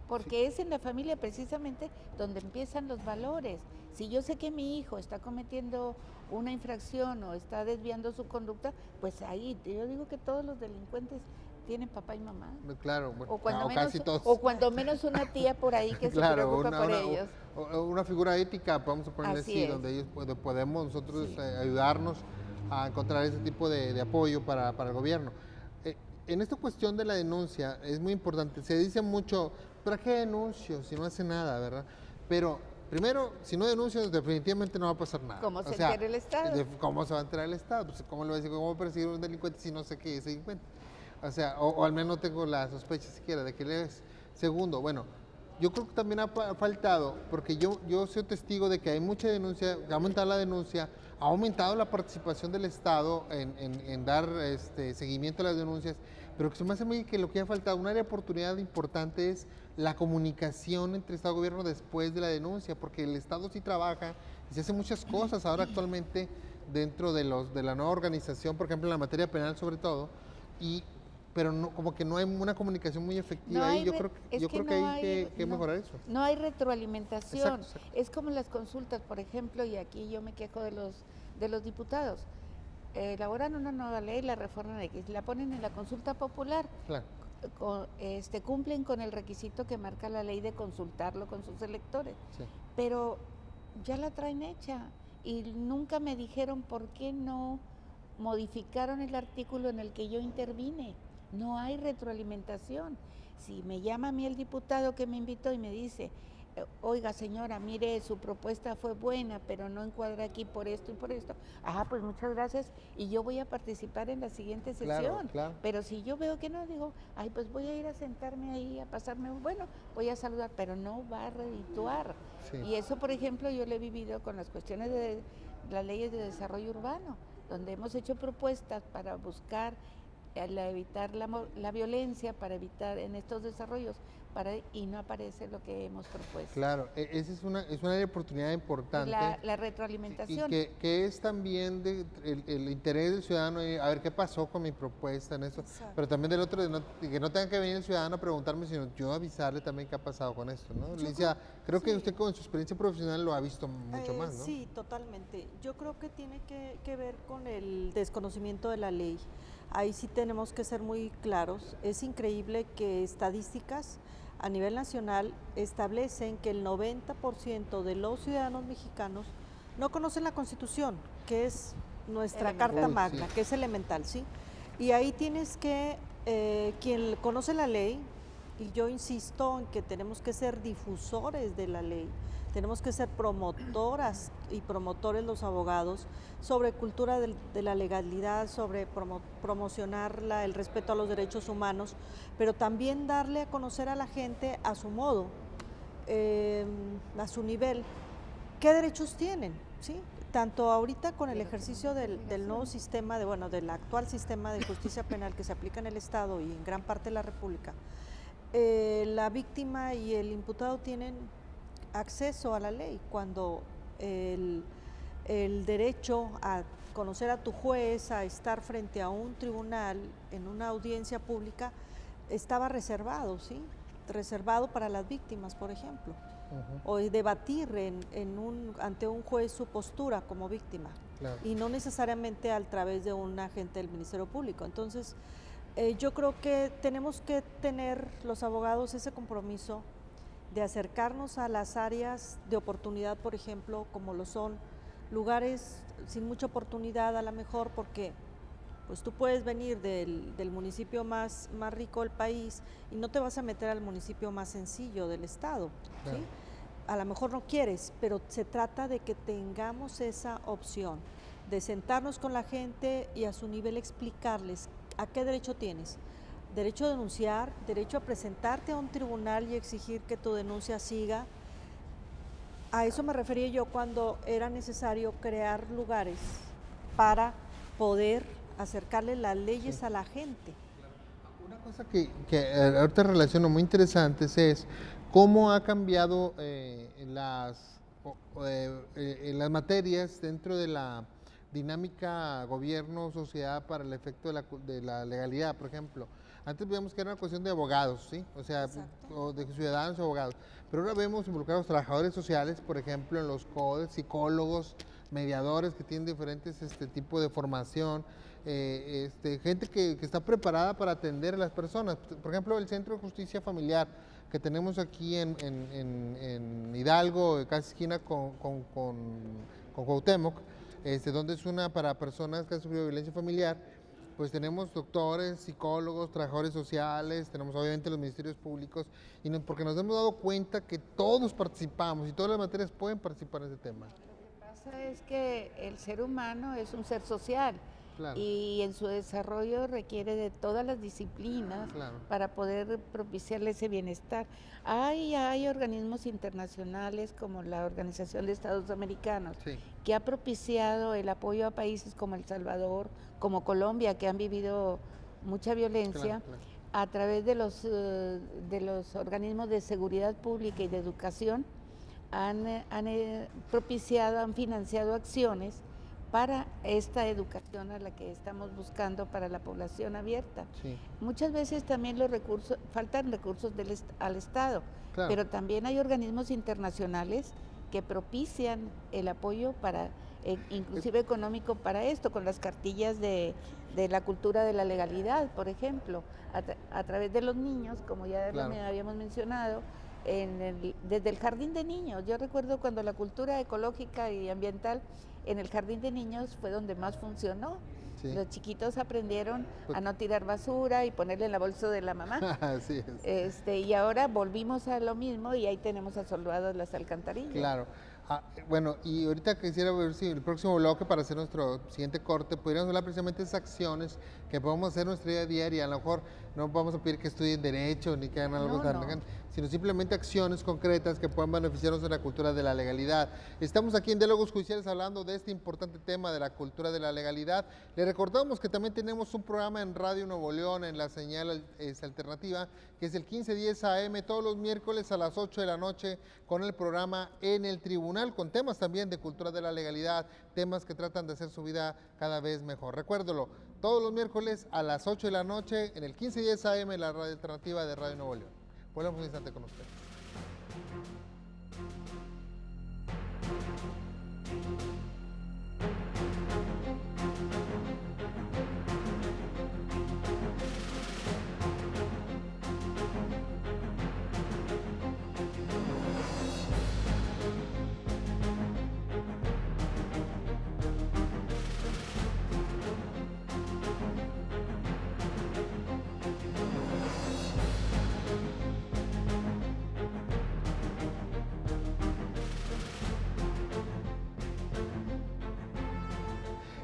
Porque es en la familia precisamente donde empiezan los valores. Si yo sé que mi hijo está cometiendo una infracción o está desviando su conducta, pues ahí yo digo que todos los delincuentes tienen papá y mamá. Claro, bueno, O cuando, casi todos. o cuando menos una tía por ahí que Claro, se preocupa por ellos. Una figura ética, vamos a ponerle así, donde ellos podemos nosotros ayudarnos a encontrar ese tipo de apoyo para el gobierno. En esta cuestión de la denuncia es muy importante. Se dice mucho, ¿para qué denuncio si no hace nada, verdad? Pero primero, si no denuncio, definitivamente no va a pasar nada. ¿Cómo se entera el Estado? ¿Cómo se va a enterar el Estado? Pues, ¿cómo le va a decir, cómo voy a perseguir a un delincuente si no sé qué es delincuente? O sea, o al menos no tengo la sospecha siquiera de que él es. Segundo, bueno, yo creo que también ha faltado, porque yo soy testigo de que hay mucha denuncia, que ha aumentado la denuncia, ha aumentado la participación del Estado en dar seguimiento a las denuncias, pero que se me hace muy que lo que ha faltado, una área de oportunidad importante es la comunicación entre Estado y Gobierno después de la denuncia, porque el Estado sí trabaja y se hace muchas cosas ahora actualmente dentro de la nueva organización, por ejemplo en la materia penal sobre todo, pero no, como que no hay una comunicación muy efectiva ahí. Yo creo que hay que mejorar eso. No hay retroalimentación. Exacto. Es como las consultas, por ejemplo, y aquí yo me quejo de los diputados. Elaboran una nueva ley, la reforman X, la ponen en la consulta popular. Claro. Cumplen con el requisito que marca la ley de consultarlo con sus electores. Sí. Pero ya la traen hecha y nunca me dijeron por qué no modificaron el artículo en el que yo intervine. No hay retroalimentación. Si me llama a mí el diputado que me invitó y me dice, oiga señora, mire, su propuesta fue buena, pero no encuadra aquí por esto y por esto. Pues muchas gracias y yo voy a participar en la siguiente sesión. Claro. Pero si yo veo que no, digo, pues voy a ir a sentarme ahí, a pasarme, bueno, voy a saludar, pero no va a redituar. Sí. Y eso, por ejemplo, yo lo he vivido con las cuestiones de las leyes de desarrollo urbano, donde hemos hecho propuestas para buscar evitar la violencia, para evitar en estos desarrollos, y no aparece lo que hemos propuesto. Claro, esa es una área de oportunidad importante. La retroalimentación. Y que es también el interés del ciudadano, a ver qué pasó con mi propuesta en eso. Exacto. Pero también del otro, que no tenga que venir el ciudadano a preguntarme, sino yo avisarle también qué ha pasado con esto, ¿no? Alicia, creo que usted con su experiencia profesional lo ha visto mucho más, ¿no? Sí, totalmente. Yo creo que tiene que ver con el desconocimiento de la ley. Ahí sí tenemos que ser muy claros. Es increíble que estadísticas a nivel nacional establecen que el 90% de los ciudadanos mexicanos no conocen la Constitución, que es nuestra Carta Magna, que es elemental, ¿sí? Y ahí tienes que, quien conoce la ley, y yo insisto en que tenemos que ser difusores de la ley, tenemos que ser promotoras y promotores los abogados sobre cultura de la legalidad, sobre promocionar el respeto a los derechos humanos, pero también darle a conocer a la gente a su modo, a su nivel, qué derechos tienen, ¿sí? Tanto ahorita con el ejercicio del nuevo sistema, del actual sistema de justicia penal que se aplica en el Estado y en gran parte de la República, la víctima y el imputado tienen acceso a la ley, cuando el derecho a conocer a tu juez, a estar frente a un tribunal en una audiencia pública, estaba reservado, ¿sí? Reservado para las víctimas, por ejemplo, o debatir ante un juez su postura como víctima, claro. Y no necesariamente a través de un agente del Ministerio Público. Entonces, yo creo que tenemos que tener los abogados ese compromiso de acercarnos a las áreas de oportunidad, por ejemplo, como lo son lugares sin mucha oportunidad a lo mejor, porque pues tú puedes venir del municipio más rico del país y no te vas a meter al municipio más sencillo del estado, claro. ¿sí? A lo mejor no quieres, pero se trata de que tengamos esa opción, de sentarnos con la gente y a su nivel explicarles a qué derecho tienes. Derecho a denunciar, derecho a presentarte a un tribunal y exigir que tu denuncia siga. A eso me refería yo cuando era necesario crear lugares para poder acercarle las leyes Sí. a la gente. Una cosa que ahorita relaciono muy interesante es cómo ha cambiado las materias dentro de la dinámica gobierno-sociedad para el efecto de la legalidad, por ejemplo. Antes veíamos que era una cuestión de abogados, ¿sí? O sea, Exacto. o de ciudadanos o abogados. Pero ahora vemos involucrados trabajadores sociales, por ejemplo, en los CODES, psicólogos, mediadores que tienen diferentes tipos de formación, gente que está preparada para atender a las personas. Por ejemplo, el Centro de Justicia Familiar que tenemos aquí en Hidalgo, casi esquina con Cuauhtémoc, donde es una para personas que han sufrido violencia familiar. Pues tenemos doctores, psicólogos, trabajadores sociales, tenemos obviamente los ministerios públicos, porque nos hemos dado cuenta que todos participamos y todas las materias pueden participar en ese tema. Lo que pasa es que el ser humano es un ser social. Claro. Y en su desarrollo requiere de todas las disciplinas Claro. para poder propiciarle ese bienestar. Hay organismos internacionales como la Organización de Estados Americanos Sí. que ha propiciado el apoyo a países como El Salvador, como Colombia, que han vivido mucha violencia, Claro. a través de los organismos de seguridad pública y de educación, han propiciado, han financiado acciones para esta educación a la que estamos buscando para la población abierta. Sí. Muchas veces también faltan recursos al Estado, Claro. pero también hay organismos internacionales que propician el apoyo para, inclusive económico para esto, con las cartillas de la cultura de la legalidad, por ejemplo, a través de los niños, como ya Claro. habíamos mencionado, desde el jardín de niños. Yo recuerdo cuando la cultura ecológica y ambiental en el jardín de niños fue donde más funcionó. Sí. Los chiquitos aprendieron Pues- a no tirar basura y ponerle en la bolsa de la mamá. Así es. Y ahora volvimos a lo mismo y ahí tenemos asolvadas las alcantarillas. Claro. Bueno, y ahorita quisiera ver si el próximo bloque, para hacer nuestro siguiente corte, pudiéramos hablar precisamente de esas acciones que podemos hacer en nuestra vida diaria. A lo mejor no vamos a pedir que estudien Derecho ni que hagan algo No, tan no. sino simplemente acciones concretas que puedan beneficiarnos de la cultura de la legalidad. Estamos aquí en Diálogos Judiciales hablando de este importante tema de la cultura de la legalidad. Le recordamos que también tenemos un programa en Radio Nuevo León, en la señal alternativa, que es el 1510 AM, todos los miércoles a las 8 de la noche, con el programa En el Tribunal, con temas también de cultura de la legalidad, temas que tratan de hacer su vida cada vez mejor. Recuérdelo, todos los miércoles a las 8 de la noche, en el 1510 AM, en la radio alternativa de Radio Nuevo León. Volvemos un instante con ustedes.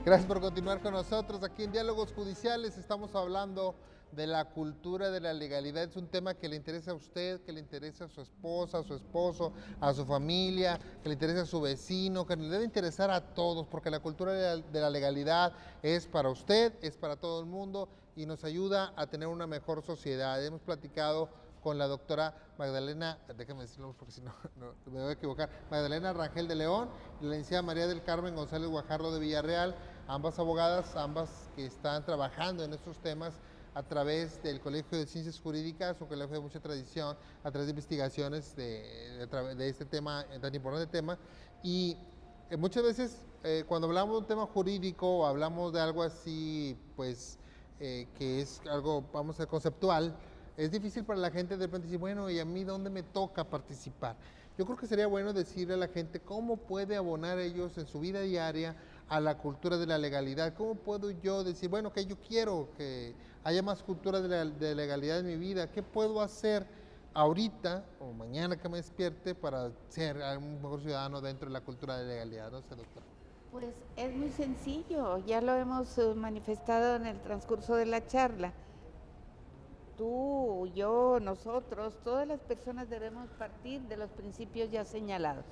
Gracias por continuar con nosotros aquí en Diálogos Judiciales. Estamos hablando de la cultura de la legalidad. Es un tema que le interesa a usted, que le interesa a su esposa, a su esposo, a su familia, que le interesa a su vecino, que le debe interesar a todos, porque la cultura de la legalidad es para usted, es para todo el mundo y nos ayuda a tener una mejor sociedad. Hemos platicado con la doctora Magdalena, déjame decirlo porque si no, me voy a equivocar, Magdalena Rangel de León, y la licenciada María del Carmen González Guajardo de Villarreal, ambas abogadas, ambas que están trabajando en estos temas a través del Colegio de Ciencias Jurídicas, un colegio de mucha tradición, a través de investigaciones de este tema, tan importante tema, y muchas veces cuando hablamos de un tema jurídico o hablamos de algo así, pues que es algo, vamos a ver, conceptual, es difícil para la gente de repente decir, bueno, ¿y a mí dónde me toca participar? Yo creo que sería bueno decirle a la gente cómo puede abonar ellos en su vida diaria a la cultura de la legalidad. ¿Cómo puedo yo decir, bueno, que yo quiero que haya más cultura de legalidad en mi vida? ¿Qué puedo hacer ahorita o mañana que me despierte para ser un mejor ciudadano dentro de la cultura de legalidad? No sé, doctora. Pues es muy sencillo, ya lo hemos manifestado en el transcurso de la charla. Tú, yo, nosotros, todas las personas debemos partir de los principios ya señalados.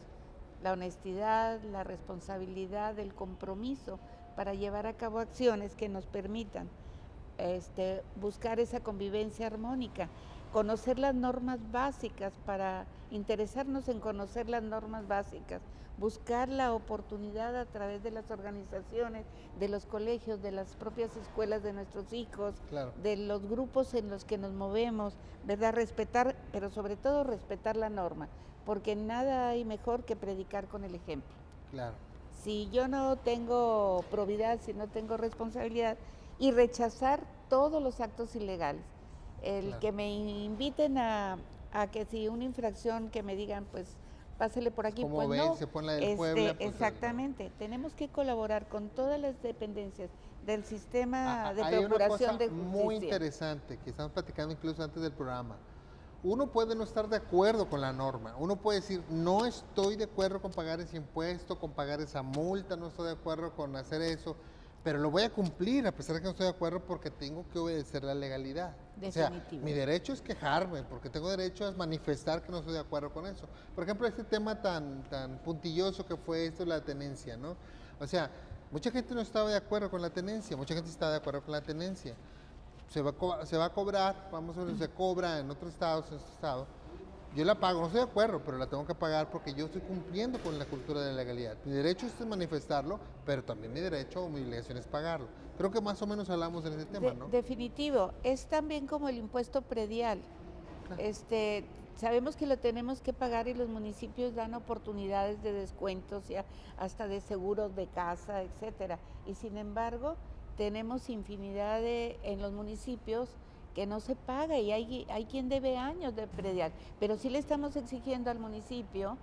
La honestidad, la responsabilidad, el compromiso para llevar a cabo acciones que nos permitan buscar esa convivencia armónica, conocer las normas básicas, para interesarnos en conocer las normas básicas, buscar la oportunidad a través de las organizaciones, de los colegios, de las propias escuelas de nuestros hijos, Claro. de los grupos en los que nos movemos, ¿verdad? Respetar, pero sobre todo respetar la norma, porque nada hay mejor que predicar con el ejemplo. Claro. Si yo no tengo probidad, si no tengo responsabilidad, y rechazar todos los actos ilegales. El Claro. que me inviten a que si una infracción que me digan, pues pásele por aquí, Como pues ven, no. se pone la del Puebla, pues, exactamente, tenemos que colaborar con todas las dependencias del sistema de Hay una procuración cosa de justicia. muy interesante que estamos platicando incluso antes del programa. Uno puede no estar de acuerdo con la norma, uno puede decir, no estoy de acuerdo con pagar ese impuesto, con pagar esa multa, no estoy de acuerdo con hacer eso, pero lo voy a cumplir a pesar de que no estoy de acuerdo porque tengo que obedecer la legalidad. O sea, Definitivo. mi derecho es quejarme porque tengo derecho a manifestar que no estoy de acuerdo con eso. Por ejemplo, este tema tan puntilloso que fue esto de la tenencia, ¿no? O sea, mucha gente no estaba de acuerdo con la tenencia, mucha gente está de acuerdo con la tenencia. Se va a cobrar, vamos a ver, se cobra en otros estados, en este estado. Yo la pago, no estoy de acuerdo, pero la tengo que pagar porque yo estoy cumpliendo con la cultura de la legalidad. Mi derecho es manifestarlo, pero también mi derecho o mi obligación es pagarlo. Creo que más o menos hablamos en ese tema, ¿no? Definitivo, es también como el impuesto predial. Sabemos que lo tenemos que pagar y los municipios dan oportunidades de descuentos, ya hasta de seguros de casa, etcétera. Y sin embargo, tenemos infinidad en los municipios que no se paga y hay quien debe años de predial, pero sí le estamos exigiendo al municipio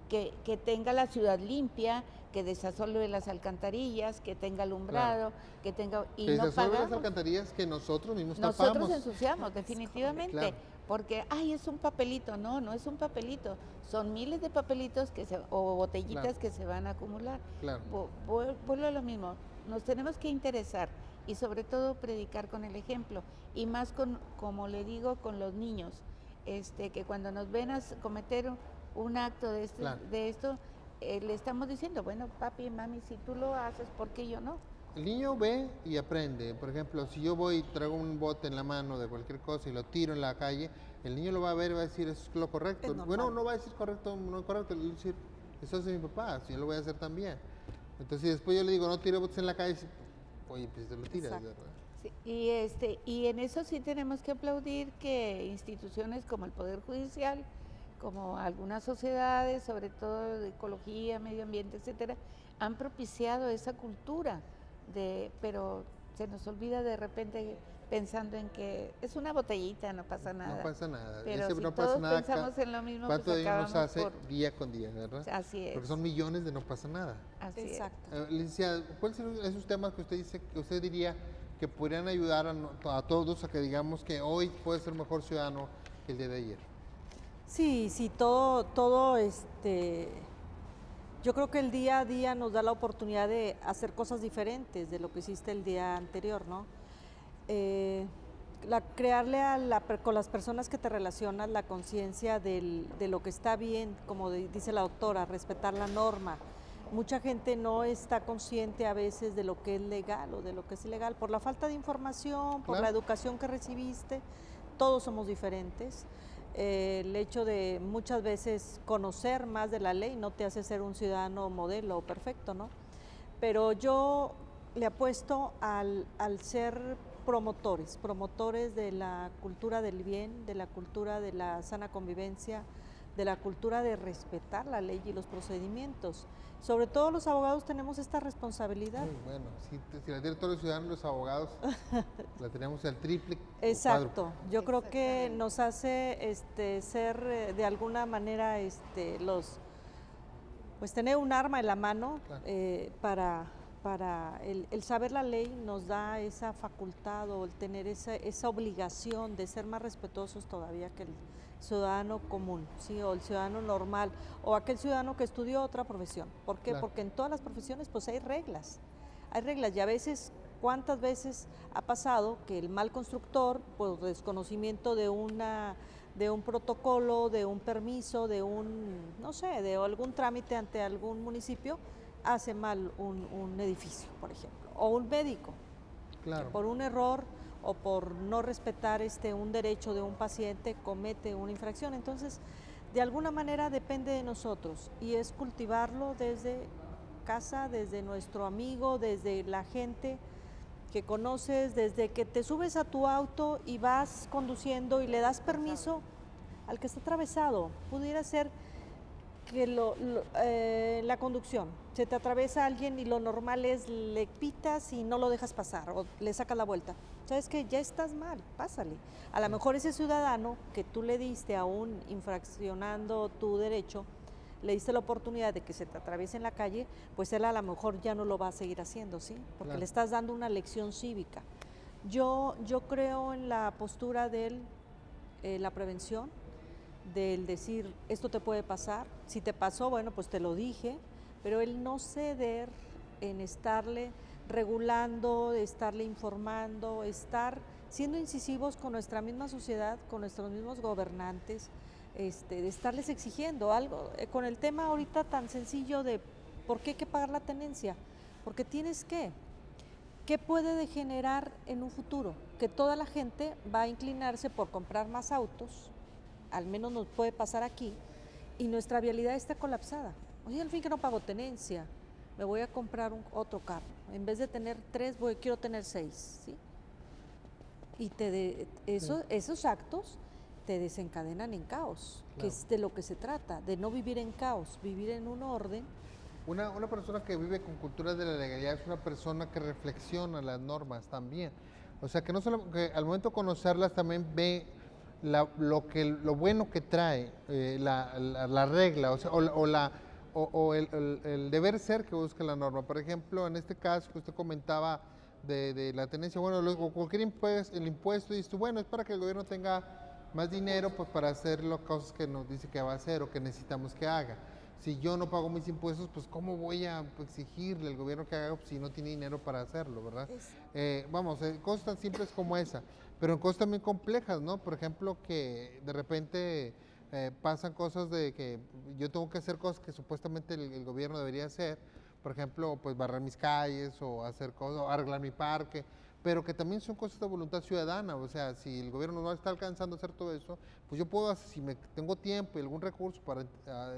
que tenga la ciudad limpia, que desasole las alcantarillas, que tenga alumbrado, que tenga... Y que no desasole las pagamos. alcantarillas que nosotros mismos Nosotros tapamos. ensuciamos, definitivamente, Claro. porque, es un papelito, no es un papelito, son miles de papelitos o botellitas Claro. que se van a acumular. Claro. Vuelvo a lo mismo, nos tenemos que interesar y sobre todo predicar con el ejemplo, y más como le digo, con los niños, que cuando nos ven a cometer un acto de Claro. esto, le estamos diciendo, bueno, papi, mami, si tú lo haces, ¿por qué yo no? El niño ve y aprende. Por ejemplo, si yo voy y traigo un bote en la mano de cualquier cosa y lo tiro en la calle, el niño lo va a ver y va a decir, eso es lo correcto. Es normal. Bueno, no va a decir correcto, no es correcto, él va a decir, eso hace mi papá, si yo lo voy a hacer también. Entonces, después yo le digo, no tire botes en la calle, oye, pues te lo tiras, Exacto. ¿verdad? Sí, y en eso sí tenemos que aplaudir que instituciones como el Poder Judicial, como algunas sociedades, sobre todo de ecología, medio ambiente, etcétera, han propiciado esa cultura, pero se nos olvida de repente pensando en que es una botellita, no pasa nada. No pasa nada. Pero Ese si no todos pasa nada. pensamos en lo mismo, ¿Cuánto pues daño nos acabamos hace día con día, verdad? Así es. Porque son millones de no pasa nada. Así es. Exacto. Licenciada, ¿cuáles son esos temas que usted dice, que usted diría que podrían ayudar a todos a que digamos que hoy puede ser mejor ciudadano que el día de ayer? Sí, todo yo creo que el día a día nos da la oportunidad de hacer cosas diferentes de lo que hiciste el día anterior, ¿no? Crearle con las personas que te relacionas la conciencia de lo que está bien, como dice la doctora, respetar la norma. Mucha gente no está consciente a veces de lo que es legal o de lo que es ilegal, por la falta de información, por Claro. la educación que recibiste, todos somos diferentes. El hecho de muchas veces conocer más de la ley no te hace ser un ciudadano modelo o perfecto, ¿no? Pero yo le apuesto al ser promotores de la cultura del bien, de la cultura de la sana convivencia, de la cultura de respetar la ley y los procedimientos. Sobre todo los abogados tenemos esta responsabilidad. Muy bueno, si la tienen todos los ciudadanos, los abogados, la tenemos al triple. o Exacto, yo creo que nos hace ser de alguna manera pues tener un arma en la mano. Claro. Para el saber la ley nos da esa facultad o el tener esa obligación de ser más respetuosos todavía que el ciudadano común, ¿sí? O el ciudadano normal, o aquel ciudadano que estudió otra profesión. ¿Por qué? Claro. Porque en todas las profesiones pues hay reglas y a veces, ¿cuántas veces ha pasado que el mal constructor, por desconocimiento de un protocolo, de un permiso, de algún trámite ante algún municipio, hace mal un edificio, por ejemplo, o un médico, Claro. que por un error o por no respetar un derecho de un paciente comete una infracción. Entonces, de alguna manera depende de nosotros y es cultivarlo desde casa, desde nuestro amigo, desde la gente que conoces, desde que te subes a tu auto y vas conduciendo y le das permiso al que está atravesado. Pudiera ser que la conducción, se te atraviesa alguien y lo normal es le pitas y no lo dejas pasar o le sacas la vuelta. Sabes que ya estás mal, pásale. A lo mejor ese ciudadano que tú le diste aún infraccionando tu derecho, le diste la oportunidad de que se te atraviese en la calle, pues él a lo mejor ya no lo va a seguir haciendo, ¿sí? Porque Claro. le estás dando una lección cívica. Yo creo en la postura de la prevención, del decir, esto te puede pasar, si te pasó, bueno, pues te lo dije, pero el no ceder en estarle regulando, estarle informando, estar siendo incisivos con nuestra misma sociedad, con nuestros mismos gobernantes, de estarles exigiendo algo, con el tema ahorita tan sencillo de por qué hay que pagar la tenencia, porque tienes ¿qué puede degenerar en un futuro? Que toda la gente va a inclinarse por comprar más autos, al menos nos puede pasar aquí, y nuestra vialidad está colapsada. Oye, al fin que no pago tenencia, me voy a comprar otro carro. En vez de tener 3, quiero tener 6, ¿sí? Y esos actos te desencadenan en caos, Claro. que es de lo que se trata, de no vivir en caos, vivir en un orden. Una persona que vive con cultura de la legalidad es una persona que reflexiona las normas también. O sea, que no solo que al momento de conocerlas también ve lo bueno que trae la regla, o sea, el deber ser que busca la norma. Por ejemplo, en este caso que usted comentaba de la tenencia, bueno, cualquier impuesto, dice tú, bueno, es para que el gobierno tenga más dinero pues para hacer las cosas que nos dice que va a hacer o que necesitamos que haga. Si yo no pago mis impuestos, pues ¿cómo voy a exigirle al gobierno que haga si no tiene dinero para hacerlo, verdad? Cosas tan simples como esa, pero en cosas también complejas, ¿no? Por ejemplo, que de repente pasan cosas de que yo tengo que hacer cosas que supuestamente el gobierno debería hacer, por ejemplo, pues barrer mis calles o hacer cosas, o arreglar mi parque, pero que también son cosas de voluntad ciudadana. O sea, si el gobierno no está alcanzando a hacer todo eso, pues yo puedo, si tengo tiempo y algún recurso para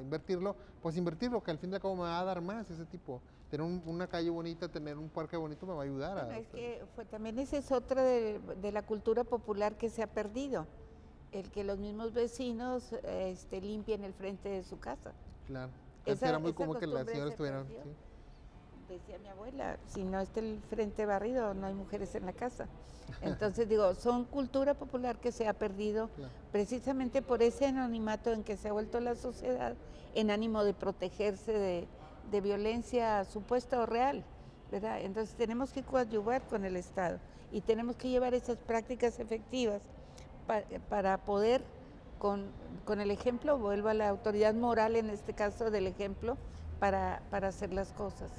invertirlo, pues invertirlo, que al fin y al cabo me va a dar más ese tipo. Tener una calle bonita, tener un parque bonito me va a ayudar. Bueno, es que también esa es otra de la cultura popular que se ha perdido, el que los mismos vecinos limpien el frente de su casa. Claro, era muy común que las señoras estuvieran... ¿sí? Decía mi abuela, si no está el frente barrido, no hay mujeres en la casa. Entonces digo, son cultura popular que se ha perdido, claro, precisamente por ese anonimato en que se ha vuelto la sociedad, en ánimo de protegerse de violencia supuesta o real, ¿verdad? Entonces tenemos que coadyuvar con el Estado y tenemos que llevar esas prácticas efectivas para poder, con el ejemplo, vuelvo a la autoridad moral en este caso del ejemplo, para hacer las cosas.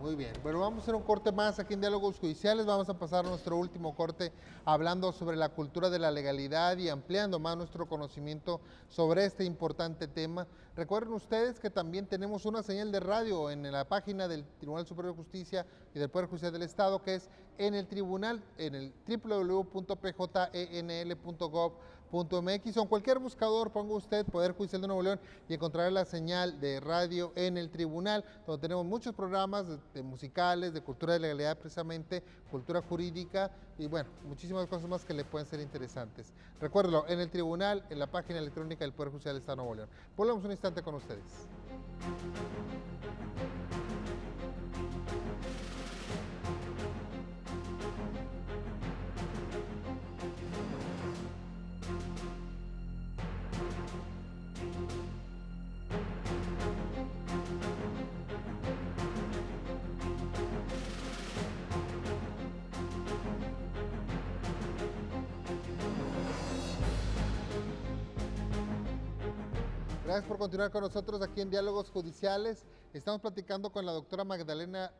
Muy bien, bueno, vamos a hacer un corte más aquí en Diálogos Judiciales, vamos a pasar a nuestro último corte hablando sobre la cultura de la legalidad y ampliando más nuestro conocimiento sobre este importante tema. Recuerden ustedes que también tenemos una señal de radio en la página del Tribunal Superior de Justicia y del Poder Judicial del Estado, que es en el tribunal, en el www.pjenl.gov.mx o en cualquier buscador ponga usted Poder Judicial de Nuevo León y encontrará la señal de radio en el tribunal, donde tenemos muchos programas de musicales, de cultura de legalidad precisamente, cultura jurídica y bueno, muchísimas cosas más que le pueden ser interesantes. Recuérdelo, en el tribunal, en la página electrónica del Poder Judicial del Estado de Nuevo León. Volvemos un instante con ustedes. Gracias por continuar con nosotros aquí en Diálogos Judiciales. Estamos platicando con la doctora Magdalena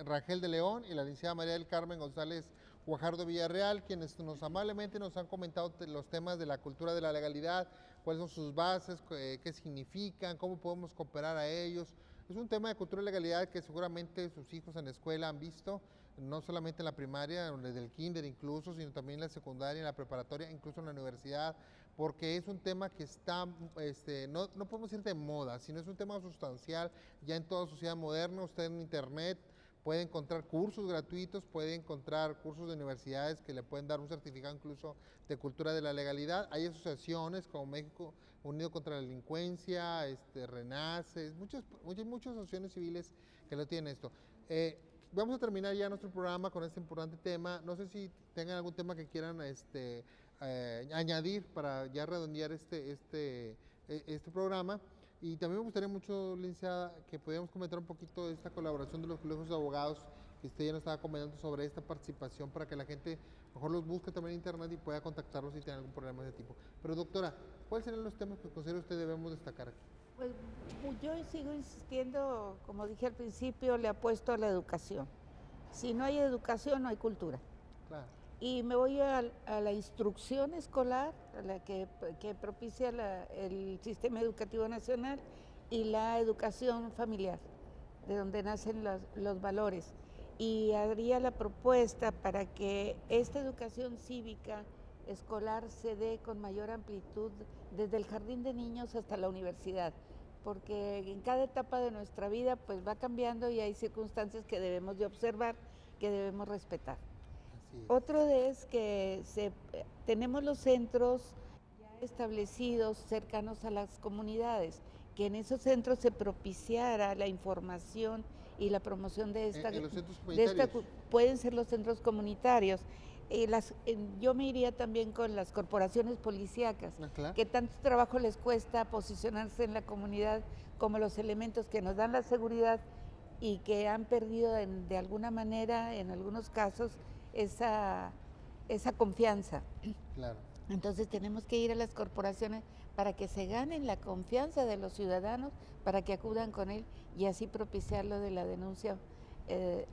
Rangel de León y la licenciada María del Carmen González Guajardo Villarreal, quienes amablemente nos han comentado los temas de la cultura de la legalidad, cuáles son sus bases, qué significan, cómo podemos cooperar a ellos, Es un tema de cultura y legalidad que seguramente sus hijos en la escuela han visto, no solamente en la primaria, desde el kinder incluso, sino también en la secundaria, en la preparatoria, incluso en la universidad, porque es un tema que está, no podemos decir de moda, sino es un tema sustancial ya en toda sociedad moderna. Usted en internet puede encontrar cursos gratuitos, puede encontrar cursos de universidades que le pueden dar un certificado incluso de cultura de la legalidad. Hay asociaciones como México Unido contra la Delincuencia, Renace, muchas asociaciones civiles que lo tienen esto. Vamos a terminar ya nuestro programa con este importante tema. No sé si tengan algún tema que quieran añadir para ya redondear este programa. Y también me gustaría mucho, licenciada, que pudiéramos comentar un poquito de esta colaboración de los colegios de abogados, que usted ya nos estaba comentando sobre esta participación para que la gente mejor los busque también en internet y pueda contactarlos si tiene algún problema de ese tipo. Pero doctora, ¿cuáles serían los temas que considera usted debemos destacar aquí? Pues yo sigo insistiendo, como dije al principio, le apuesto a la educación. Si no hay educación, no hay cultura. Claro. Y me voy a la instrucción escolar, a la que propicia el Sistema Educativo Nacional, y la educación familiar, de donde nacen los valores. Y haría la propuesta para que esta educación cívica escolar se dé con mayor amplitud desde el jardín de niños hasta la universidad, porque en cada etapa de nuestra vida pues va cambiando y hay circunstancias que debemos de observar, que debemos respetar. Otro es que tenemos los centros ya establecidos cercanos a las comunidades, que en esos centros se propiciara la información y la promoción de esta. ¿En los centros comunitarios? Pueden ser los centros comunitarios. Yo me iría también con las corporaciones policíacas, claro, que tanto trabajo les cuesta posicionarse en la comunidad como los elementos que nos dan la seguridad y que han perdido de alguna manera, en algunos casos, esa confianza. Claro. Entonces tenemos que ir a las corporaciones para que se ganen la confianza de los ciudadanos, para que acudan con él y así propiciar lo de la denuncia,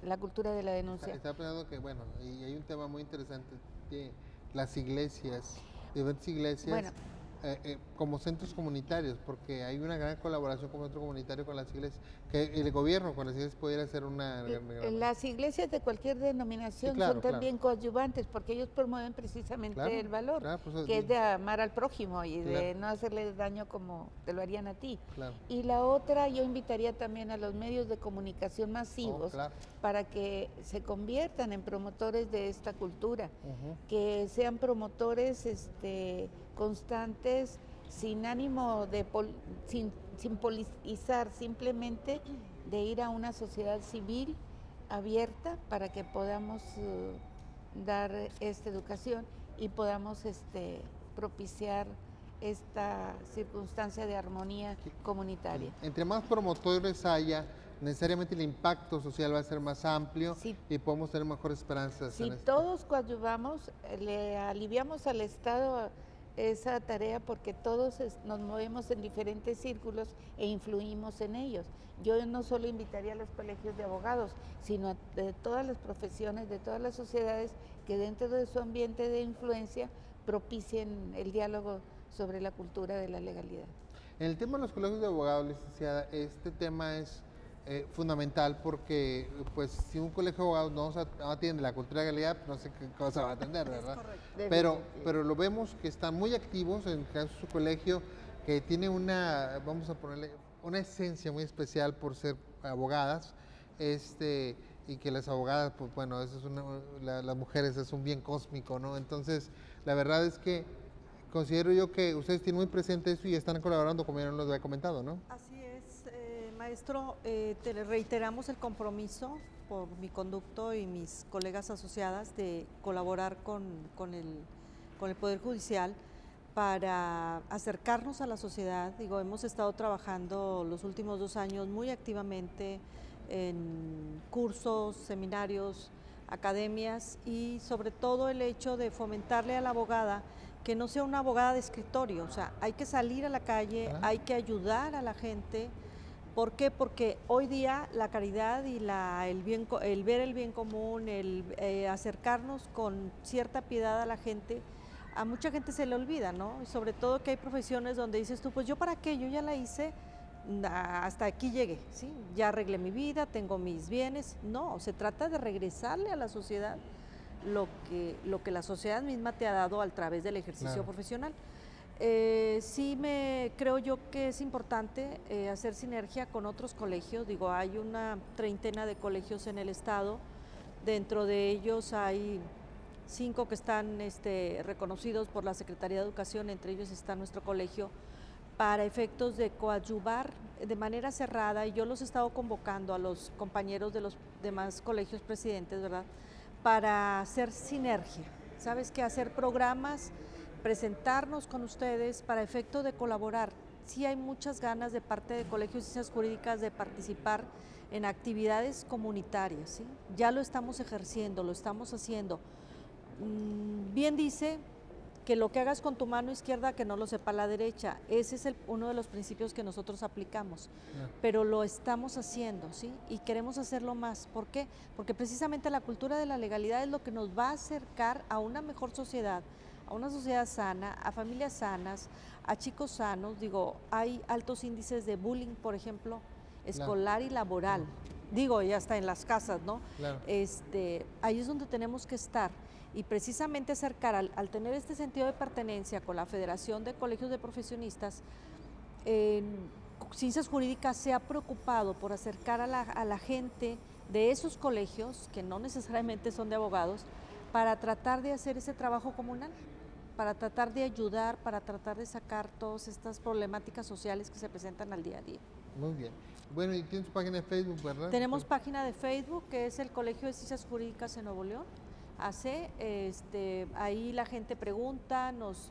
la cultura de la denuncia. Estaba pensando que, bueno, y hay un tema muy interesante, que las iglesias, diferentes iglesias, bueno, como centros comunitarios, porque hay una gran colaboración como centro comunitario con las iglesias, que el gobierno con las iglesias pudiera hacer una gran... Las iglesias de cualquier denominación sí, claro, son también coadyuvantes, porque ellos promueven precisamente el valor, pues, que es de amar al prójimo y de claro, no hacerle daño como te lo harían a ti. Claro. Y la otra, yo invitaría también a los medios de comunicación masivos claro, para que se conviertan en promotores de esta cultura, que sean promotores constantes, sin ánimo de sin politizar, simplemente de ir a una sociedad civil abierta para que podamos dar esta educación y podamos propiciar esta circunstancia de armonía comunitaria. Entre más promotores haya, necesariamente el impacto social va a ser más amplio, y podemos tener mejores esperanzas. Si todos coadyuvamos, le aliviamos al Estado esa tarea, porque todos nos movemos en diferentes círculos e influimos en ellos. Yo no solo invitaría a los colegios de abogados, sino de todas las profesiones, de todas las sociedades que dentro de su ambiente de influencia propicien el diálogo sobre la cultura de la legalidad. En el tema de los colegios de abogados, licenciada, este tema es fundamental, porque pues si un colegio de abogados no atiende la cultura de legalidad, no sé qué cosa va a atender, ¿verdad? Pero lo vemos que están muy activos, en el caso de su colegio, que tiene vamos a ponerle, una esencia muy especial por ser abogadas, y que las abogadas, pues bueno, eso es las mujeres es un bien cósmico, ¿no? Entonces, la verdad es que considero yo que ustedes tienen muy presente eso y están colaborando, como ya nos lo había comentado, ¿no? Así es, maestro, te reiteramos el compromiso por mi conducto y mis colegas asociadas de colaborar con el Poder Judicial para acercarnos a la sociedad. Digo, hemos estado trabajando los últimos 2 años muy activamente en cursos, seminarios, academias, y sobre todo el hecho de fomentarle a la abogada que no sea una abogada de escritorio. O sea, hay que salir a la calle, hay que ayudar a la gente. ¿Por qué? Porque hoy día la caridad y el ver el bien común, el acercarnos con cierta piedad a la gente, a mucha gente se le olvida, ¿no? Y sobre todo que hay profesiones donde dices tú, pues yo para qué, yo ya la hice, hasta aquí llegué, ¿sí? Ya arreglé mi vida, tengo mis bienes. No, se trata de regresarle a la sociedad lo que la sociedad misma te ha dado a través del ejercicio profesional. Creo yo que es importante hacer sinergia con otros colegios. Digo, hay una treintena de colegios en el estado. Dentro de ellos hay 5 que están reconocidos por la Secretaría de Educación, entre ellos está nuestro colegio, para efectos de coadyuvar de manera cerrada, y yo los he estado convocando a los compañeros de los demás colegios presidentes, ¿verdad?, para hacer sinergia, ¿sabes qué? Hacer programas, presentarnos con ustedes para efecto de colaborar. Sí hay muchas ganas de parte de Colegios de Ciencias Jurídicas de participar en actividades comunitarias, ¿sí? Ya lo estamos ejerciendo, lo estamos haciendo. Bien dice que lo que hagas con tu mano izquierda que no lo sepa la derecha. Ese es uno de los principios que nosotros aplicamos, pero lo estamos haciendo, ¿sí? Y queremos hacerlo más. ¿Por qué? Porque precisamente la cultura de la legalidad es lo que nos va a acercar a una mejor sociedad, a una sociedad sana, a familias sanas, a chicos sanos. Digo, hay altos índices de bullying, por ejemplo, escolar y laboral. Digo, ya está en las casas, ¿no? Claro. Ahí es donde tenemos que estar. Y precisamente acercar, al tener este sentido de pertenencia con la Federación de Colegios de Profesionistas, Ciencias Jurídicas se ha preocupado por acercar a la gente de esos colegios, que no necesariamente son de abogados, para tratar de hacer ese trabajo comunal, para tratar de ayudar, para tratar de sacar todas estas problemáticas sociales que se presentan al día a día. Muy bien. Bueno, y tienes página de Facebook, ¿verdad? Tenemos página de Facebook, que es el Colegio de Ciencias Jurídicas en Nuevo León. Ahí la gente pregunta, nos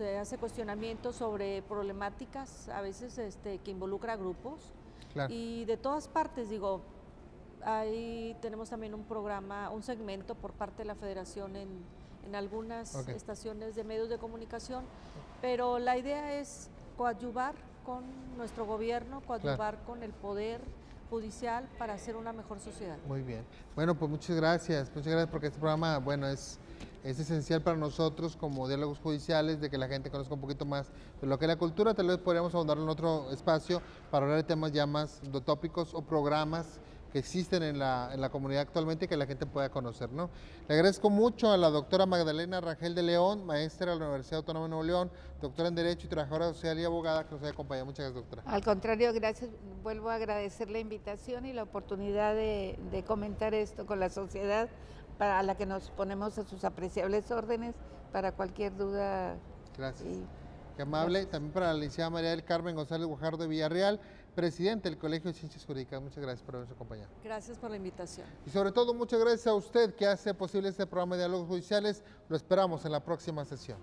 hace cuestionamientos sobre problemáticas, a veces que involucra grupos. Claro. Y de todas partes, digo, ahí tenemos también un programa, un segmento por parte de la Federación en algunas estaciones de medios de comunicación, pero la idea es coadyuvar con nuestro gobierno, coadyuvar con el poder judicial para hacer una mejor sociedad. Muy bien. Bueno, pues muchas gracias porque este programa, bueno, es esencial para nosotros como diálogos judiciales, de que la gente conozca un poquito más de lo que es la cultura. Tal vez podríamos ahondar en otro espacio para hablar de temas ya más de tópicos o programas que existen en la comunidad actualmente y que la gente pueda conocer, ¿no? Le agradezco mucho a la doctora Magdalena Rangel de León, maestra de la Universidad Autónoma de Nuevo León, doctora en Derecho y trabajadora social y abogada, que nos haya acompañado. Muchas gracias, doctora. Al contrario, gracias. Vuelvo a agradecer la invitación y la oportunidad de comentar esto con la sociedad, a la que nos ponemos a sus apreciables órdenes para cualquier duda. Gracias. Qué amable. Gracias. También para la licenciada María del Carmen González Guajardo de Villarreal, presidente del Colegio de Ciencias Jurídicas. Muchas gracias por habernos acompañado. Gracias por la invitación. Y sobre todo, muchas gracias a usted que hace posible este programa de Diálogos Judiciales. Lo esperamos en la próxima sesión.